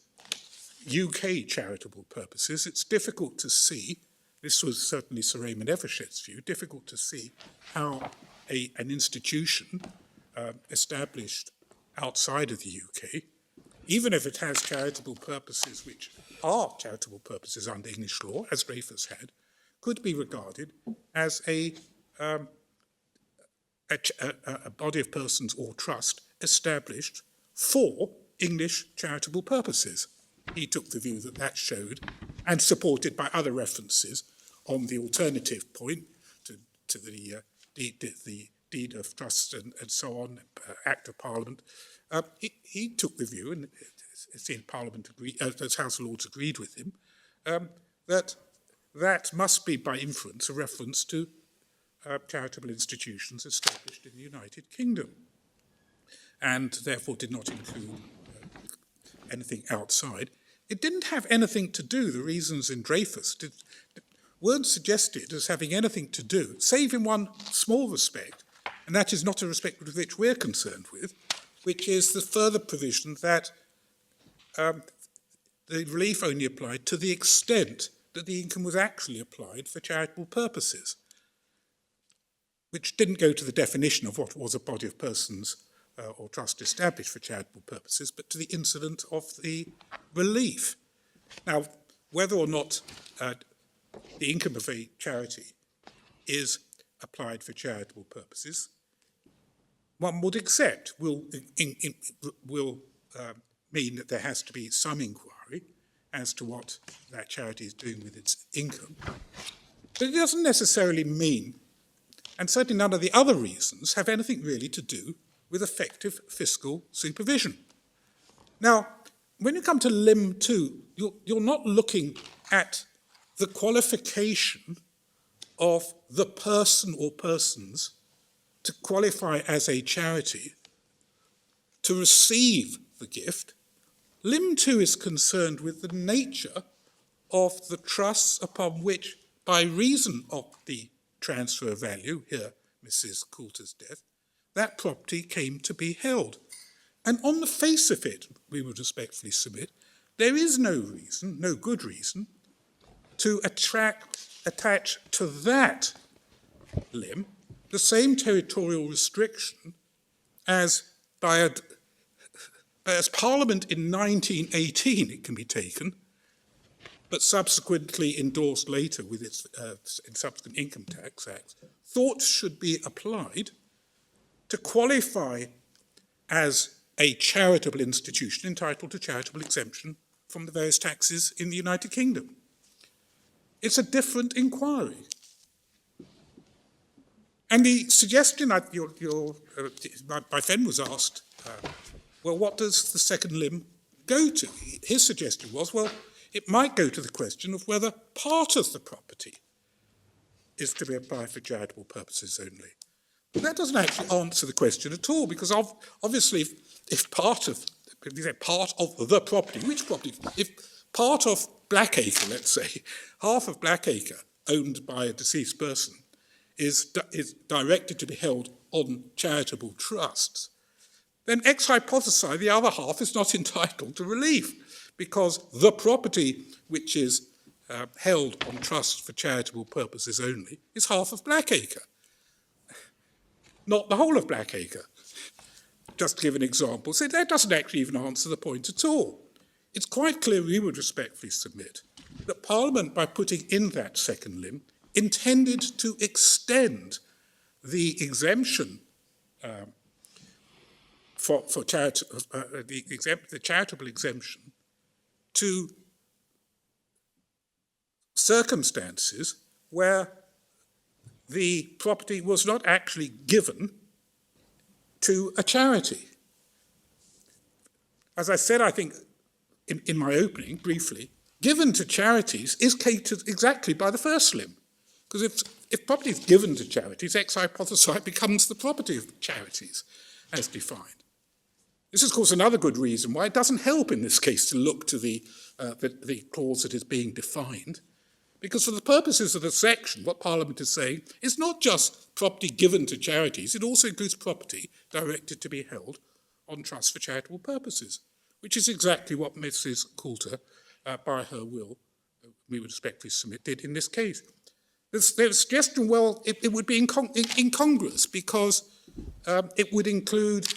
UK charitable purposes, it's difficult to see, this was certainly Sir Raymond Evershett's view, difficult to see how an institution established outside of the UK, even if it has charitable purposes which are charitable purposes under English law, as Dreyfus had, could be regarded as a body of persons or trust established for English charitable purposes. He took the view that that showed, and supported by other references on the alternative point to the deed of trust and so on, Act of Parliament. He took the view, and it's in Parliament as House of Lords agreed with him, that must be by inference a reference to charitable institutions established in the United Kingdom, and therefore did not include anything outside. It didn't have anything to do, the reasons in Dreyfus weren't suggested as having anything to do, save in one small respect, and that is not a respect with which we're concerned with, which is the further provision that the relief only applied to the extent that the income was actually applied for charitable purposes, which didn't go to the definition of what was a body of persons or trust established for charitable purposes, but to the incident of the relief. Now, whether or not the income of a charity is applied for charitable purposes, one would accept will mean that there has to be some inquiry as to what that charity is doing with its income. But it doesn't necessarily mean, and certainly none of the other reasons, have anything really to do with effective fiscal supervision. Now, when you come to Lim 2, you're not looking at the qualification of the person or persons to qualify as a charity to receive the gift. Lim 2 is concerned with the nature of the trusts upon which, by reason of the transfer of value, here Mrs. Coulter's death, that property came to be held. And on the face of it, we would respectfully submit, there is no reason, no good reason, to attach to that limb the same territorial restriction as as Parliament in 1918, it can be taken, but subsequently endorsed later with its in subsequent Income Tax Acts, thought should be applied to qualify as a charitable institution entitled to charitable exemption from the various taxes in the United Kingdom. It's a different inquiry. And the suggestion that my friend was asked, well, what does the second limb go to? His suggestion was, well, it might go to the question of whether part of the property is to be applied for charitable purposes only. But that doesn't actually answer the question at all, because obviously if part of the property, which property? If part of Blackacre, let's say, half of Blackacre owned by a deceased person is directed to be held on charitable trusts, then ex hypothesi, the other half is not entitled to relief, because the property which is held on trust for charitable purposes only is half of Blackacre, not the whole of Blackacre. Just to give an example, so that doesn't actually even answer the point at all. It's quite clear, we would respectfully submit, that Parliament, by putting in that second limb, intended to extend the exemption the charitable exemption to circumstances where the property was not actually given to a charity. As I said, I think, in my opening, briefly, given to charities is catered exactly by the first limb. Because if property is given to charities, ex hypothesi becomes the property of charities, as defined. This is, of course, another good reason why it doesn't help in this case to look to the clause that is being defined, because for the purposes of the section, what Parliament is saying is not just property given to charities, it also includes property directed to be held on trust for charitable purposes, which is exactly what Mrs. Coulter, by her will, we would respectfully submit, did in this case. There's a suggestion, well, it would be incongruous because it would include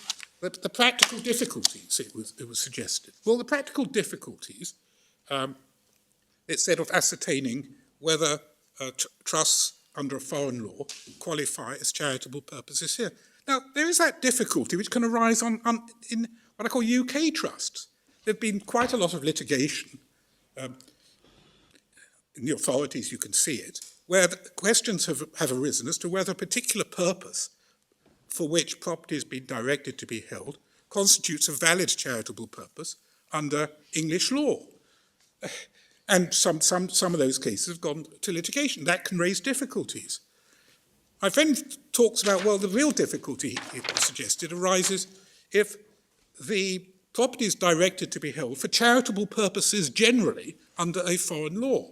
the practical difficulties, it was suggested. Well, the practical difficulties, it said, of ascertaining whether trusts under a foreign law qualify as charitable purposes here. Now, there is that difficulty which can arise in what I call UK trusts. There have been quite a lot of litigation in the authorities, you can see it, where the questions have arisen as to whether a particular purpose for which property has been directed to be held constitutes a valid charitable purpose under English law. And some of those cases have gone to litigation. That can raise difficulties. My friend talks about, well, the real difficulty, it was suggested, arises if the property is directed to be held for charitable purposes generally under a foreign law.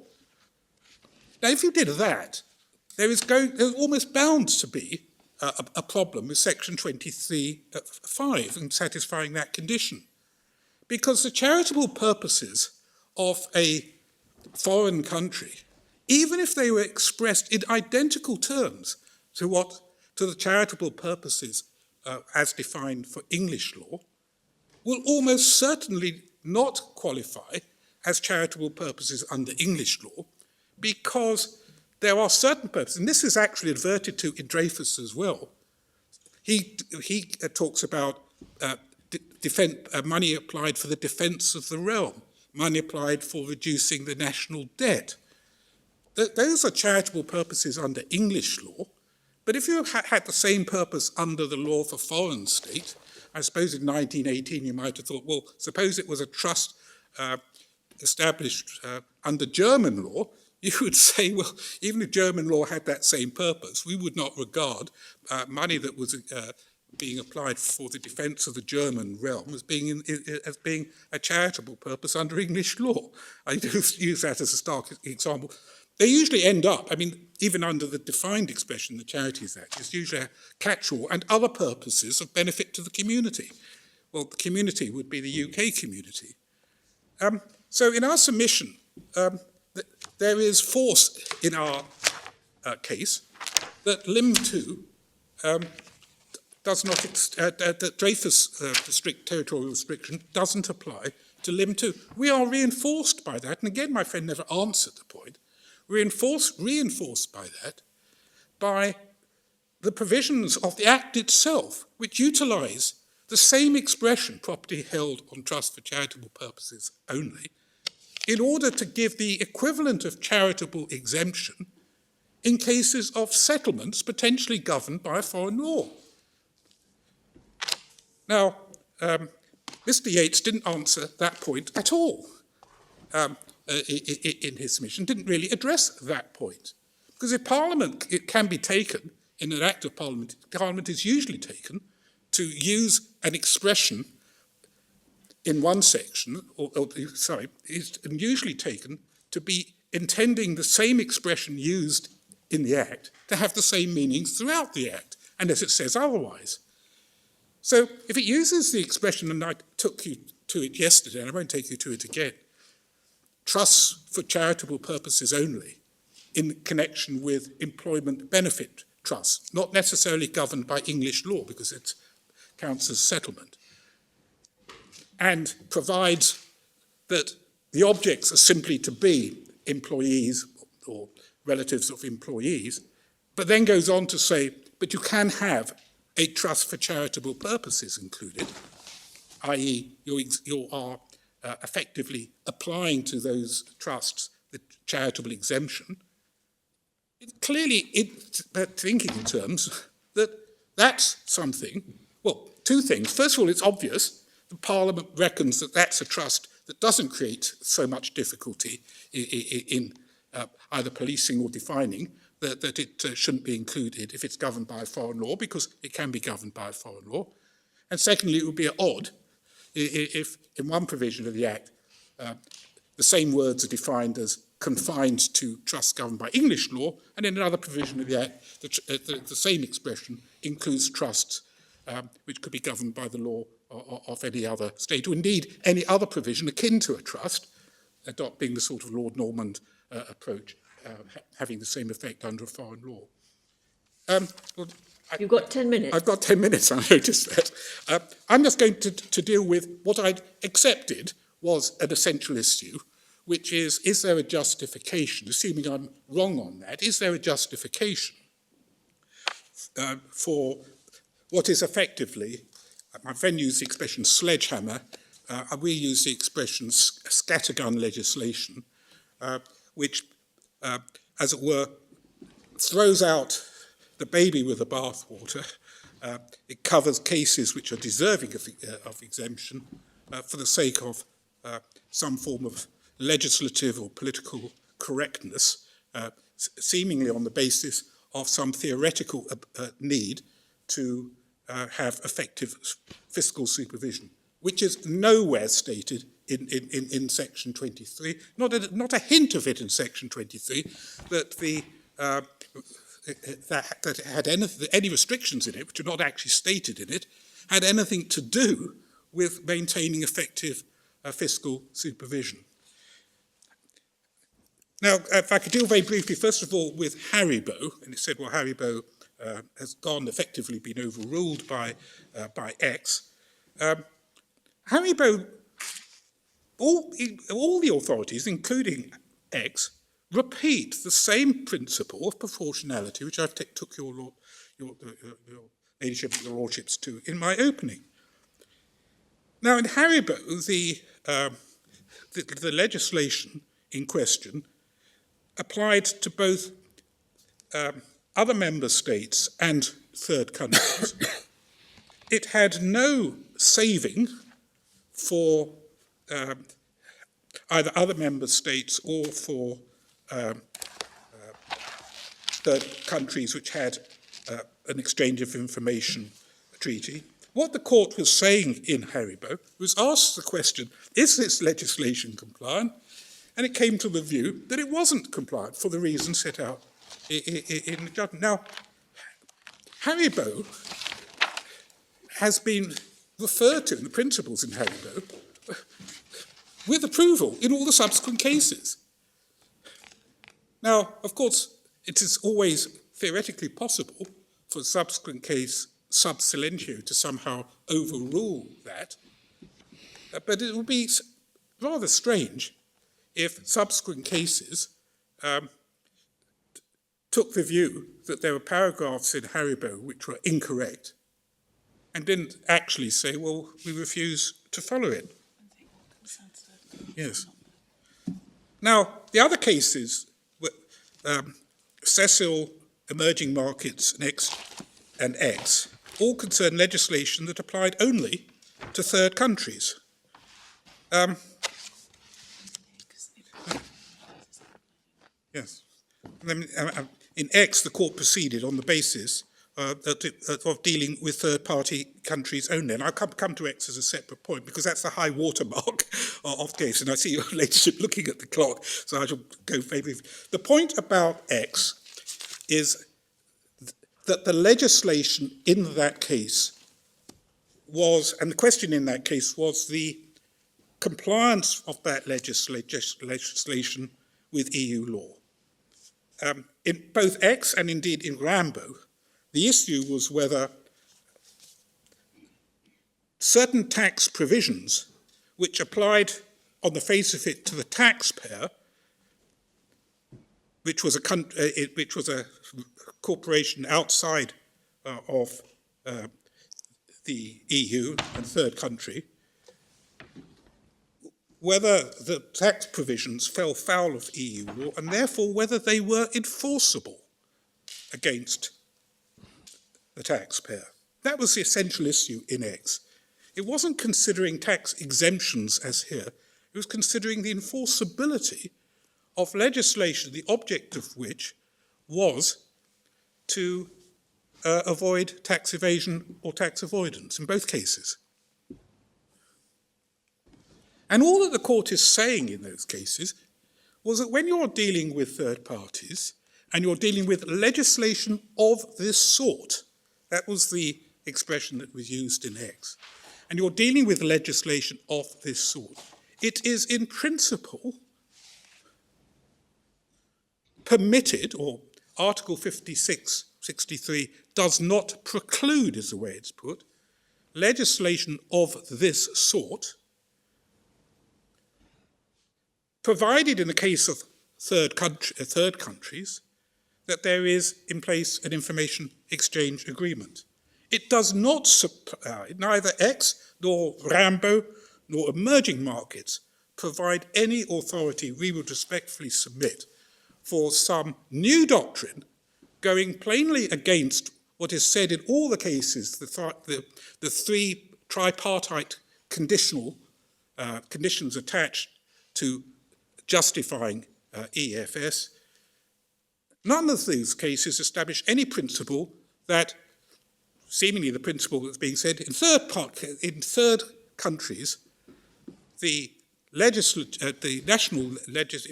Now, if you did that, there's almost bound to be a problem with Section 23(5) and satisfying that condition. Because the charitable purposes of a foreign country, even if they were expressed in identical terms to the charitable purposes as defined for English law, will almost certainly not qualify as charitable purposes under English law, because there are certain purposes, and this is actually adverted to in Dreyfus as well. He talks about money applied for the defence of the realm, money applied for reducing the national debt. Those are charitable purposes under English law, but if you had the same purpose under the law of a foreign state, I suppose in 1918 you might have thought, well, suppose it was a trust established under German law, you would say, well, even if German law had that same purpose, we would not regard money that was being applied for the defence of the German realm as being a charitable purpose under English law. I do use that as a stark example. They usually end up, I mean, even under the defined expression, the Charities Act, it's usually a catch-all and other purposes of benefit to the community. Well, the community would be the UK community. So in our submission, there is force in our case that Lim 2 does not, that Dreyfus strict territorial restriction doesn't apply to Lim 2. We are reinforced by that, and again, my friend never answered the point, reinforced by that, by the provisions of the Act itself, which utilise the same expression, property held on trust for charitable purposes only, in order to give the equivalent of charitable exemption in cases of settlements potentially governed by a foreign law. Now, Mr. Yates didn't answer that point at all in his submission, didn't really address that point. Because if Parliament, it can be taken, in an Act of Parliament, Parliament is usually taken to use an expression in one section, is usually taken to be intending the same expression used in the Act to have the same meanings throughout the Act, unless it says otherwise. So if it uses the expression, and I took you to it yesterday, and I won't take you to it again, trusts for charitable purposes only, in connection with employment benefit trusts, not necessarily governed by English law, because it counts as settlement, and provides that the objects are simply to be employees or relatives of employees, but then goes on to say, but you can have a trust for charitable purposes included, i.e. you are effectively applying to those trusts the charitable exemption. Clearly, thinking in terms that that's something, Well, two things. First of all, it's obvious the Parliament reckons that that's a trust that doesn't create so much difficulty in either policing or defining, that it shouldn't be included if it's governed by a foreign law, because it can be governed by a foreign law. And secondly, it would be odd if in one provision of the Act, the same words are defined as confined to trusts governed by English law, and in another provision of the Act, the same expression includes trusts which could be governed by the law of any other state, or indeed any other provision akin to a trust, adopting the sort of Lord Normand approach, having the same effect under a foreign law. You've got 10 minutes. I've got 10 minutes, I noticed that. I'm just going to deal with what I'd accepted was an essential issue, which is there a justification, assuming I'm wrong on that, is there a justification for what is effectively, my friend used the expression sledgehammer, we use the expression scattergun legislation, which, as it were, throws out the baby with the bathwater. It covers cases which are deserving of exemption for the sake of some form of legislative or political correctness, seemingly on the basis of some theoretical need to have effective fiscal supervision, which is nowhere stated in Section 23, not a hint of it in Section 23, that it had any restrictions in it, which are not actually stated in it, had anything to do with maintaining effective fiscal supervision. Now, if I could deal very briefly, first of all, with Haribo, and it said, well, Haribo has effectively been overruled by X. Haribo, all the authorities, including X, repeat the same principle of proportionality, which I took your ladyship, your lordships to in my opening. Now, in Haribo, the legislation in question applied to both other member states and third countries. It had no saving for either other member states or for third countries which had an exchange of information treaty. What the court was saying in Haribo was asked the question, is this legislation compliant? And it came to the view that it wasn't compliant for the reasons set out in the judgment. Now, Haribo has been referred to, the principles in Haribo, with approval in all the subsequent cases. Now, of course, it is always theoretically possible for a subsequent case sub silentio to somehow overrule that, but it would be rather strange if subsequent cases took the view that there were paragraphs in Haribo which were incorrect and didn't actually say, well, we refuse to follow it. Yes. Now, the other cases were Cecil, emerging markets, and X, all concern legislation that applied only to third countries. Yes. In X, the court proceeded on the basis of dealing with third-party countries only. And I'll come to X as a separate point, because that's the high watermark of the case. And I see your ladyship looking at the clock, so I shall go very briefly. The point about X is that the legislation in that case was, and the question in that case was the compliance of that legislation with EU law. In both X and indeed in Rambo, the issue was whether certain tax provisions which applied on the face of it to the taxpayer, which was a corporation outside of the EU and third country, whether the tax provisions fell foul of EU law and therefore whether they were enforceable against the taxpayer. That was the essential issue in X. It wasn't considering tax exemptions as here. It was considering the enforceability of legislation, the object of which was to avoid tax evasion or tax avoidance in both cases. And all that the court is saying in those cases was that when you're dealing with third parties and you're dealing with legislation of this sort, that was the expression that was used in X, and you're dealing with legislation of this sort, it is in principle permitted, or Article 63 does not preclude, is the way it's put, legislation of this sort, provided in the case of third countries that there is in place an information exchange agreement. It does not neither X nor Rambo nor emerging markets provide any authority we would respectfully submit for some new doctrine going plainly against what is said in all the cases, the three tripartite conditions attached to justifying EFS. None of these cases establish any principle that, seemingly the principle that's being said, in third countries, in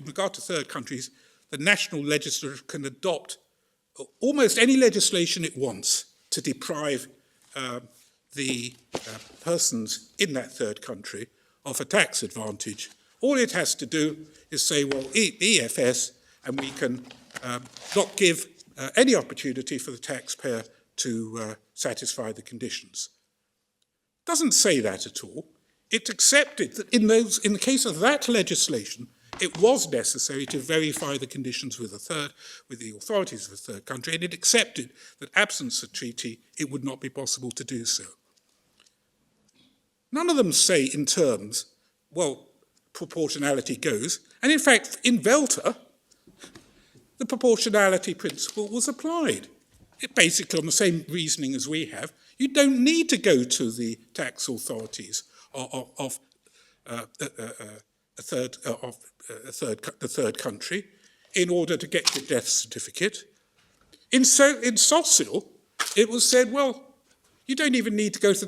regard to third countries, the national legislature can adopt almost any legislation it wants to deprive the persons in that third country of a tax advantage. All it has to do is say, well, EFS, and we can not give any opportunity for the taxpayer to satisfy the conditions. It doesn't say that at all. It accepted that in the case of that legislation, it was necessary to verify the conditions with the authorities of a third country, and it accepted that absence of treaty, it would not be possible to do so. None of them say in terms, well, proportionality goes, and in fact, in Velta, the proportionality principle was applied. It basically on the same reasoning as we have. You don't need to go to the tax authorities of the third country in order to get your death certificate. In Socil, it was said, well, you don't even need to go to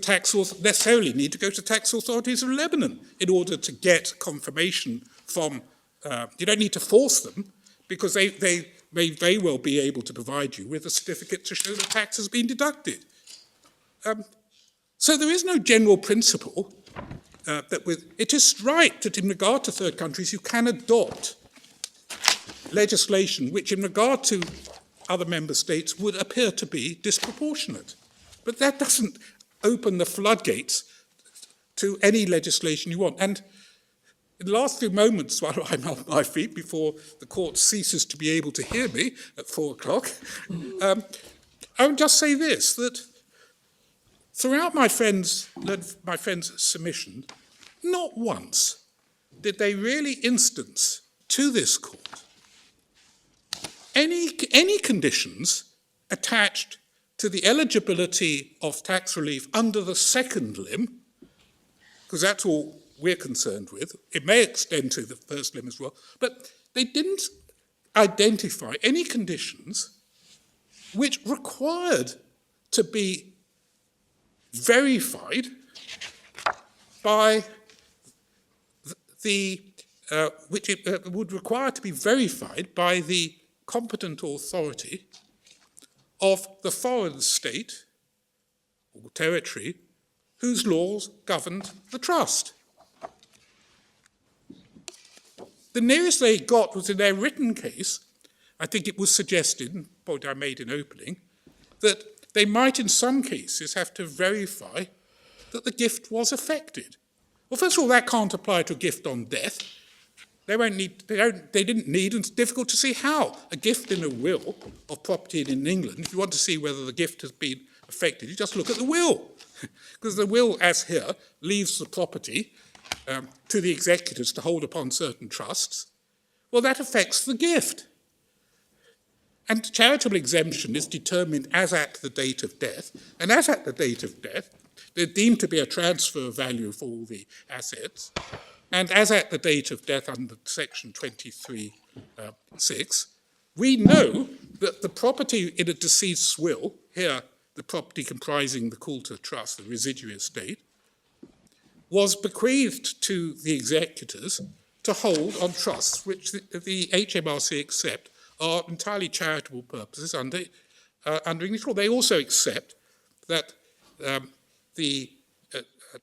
necessarily need to go to tax authorities of Lebanon in order to get confirmation from. You don't need to force them because they may very well be able to provide you with a certificate to show the tax has been deducted. So there is no general principle it is right that in regard to third countries you can adopt legislation which in regard to other member states would appear to be disproportionate. But that doesn't open the floodgates to any legislation you want. And in the last few moments while I'm on my feet before the court ceases to be able to hear me at 4 o'clock, I would just say this, that throughout my friend's submission, not once did they really instance to this court any conditions attached to the eligibility of tax relief under the second limb, because that's all we're concerned with. It may extend to the first limb as well, but they didn't identify any conditions which required to be verified by which it would require to be verified by the competent authority of the foreign state or territory whose laws governed the trust. The nearest they got was in their written case. I think it was suggested, and the point I made in opening, that they might in some cases have to verify that the gift was effected. Well, first of all, that can't apply to a gift on death. They didn't need, and it's difficult to see how a gift in a will of property in England, if you want to see whether the gift has been effected, you just look at the will. Because the will, as here, leaves the property to the executors to hold upon certain trusts. Well, that affects the gift. And charitable exemption is determined as at the date of death, and as at the date of death, they're deemed to be a transfer value for all the assets, and as at the date of death under section 23(6), we know that the property in a deceased's will, here the property comprising the Coulter Trust, the residuary estate, was bequeathed to the executors to hold on trusts which the HMRC accept are entirely charitable purposes under English law. They also accept that the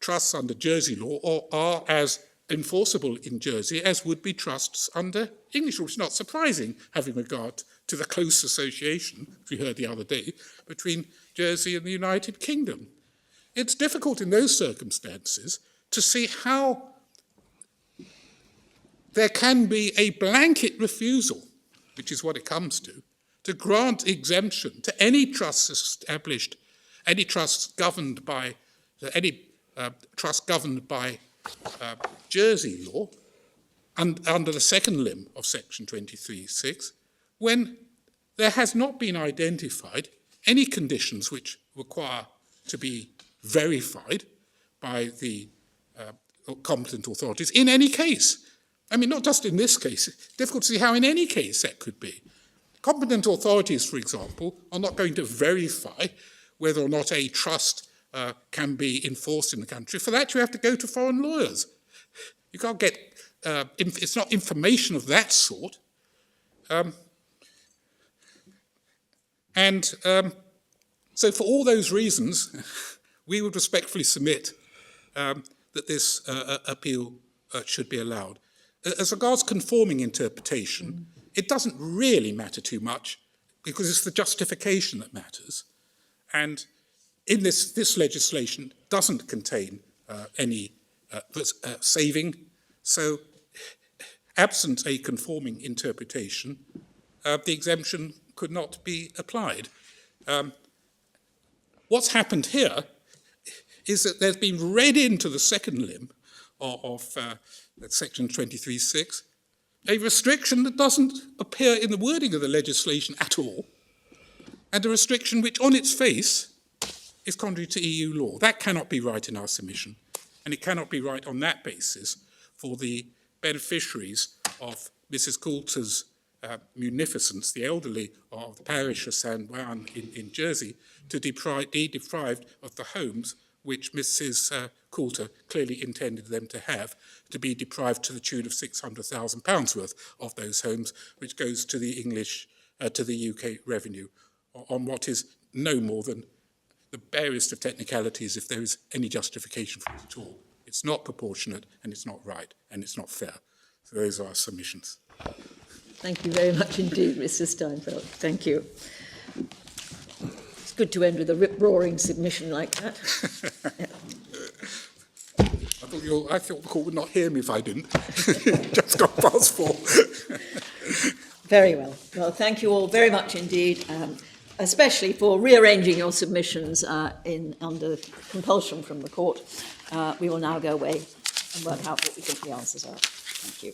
trusts under Jersey law are as enforceable in Jersey as would be trusts under English law, which is not surprising, having regard to the close association, as we heard the other day, between Jersey and the United Kingdom. It's difficult in those circumstances to see how there can be a blanket refusal, which is what it comes to grant exemption to any trusts established, any trusts governed by, Jersey law, and under the second limb of section 23(6), when there has not been identified any conditions which require to be verified by the competent authorities in any case. I mean, not just in this case. It's difficult to see how in any case that could be. Competent authorities, for example, are not going to verify whether or not a trust can be enforced in the country. For that, you have to go to foreign lawyers. You can't get, it's not information of that sort. So for all those reasons, we would respectfully submit that this appeal should be allowed. As regards conforming interpretation, it doesn't really matter too much because it's the justification that matters. And in this legislation doesn't contain any saving. So absent a conforming interpretation, the exemption could not be applied. What's happened here is that there's been read into the second limb of section 23(6) a restriction that doesn't appear in the wording of the legislation at all, and a restriction which on its face is contrary to EU law. That cannot be right in our submission, and it cannot be right on that basis for the beneficiaries of Mrs. Coulter's munificence, the elderly of the parish of San Juan in Jersey, to be deprived of the homes which Mrs. Coulter clearly intended them to have, to be deprived to the tune of £600,000 worth of those homes, which goes to the UK revenue, on what is no more than the barest of technicalities, if there is any justification for it at all. It's not proportionate, and it's not right, and it's not fair. So those are our submissions. Thank you very much indeed, Mr. Steinfeld. Thank you. It's good to end with a rip-roaring submission like that. Yeah. I thought the court would not hear me if I didn't. Just got past 4. Very well. Well, thank you all very much indeed, especially for rearranging your submissions under compulsion from the court. We will now go away and work out what we think the answers are. Thank you.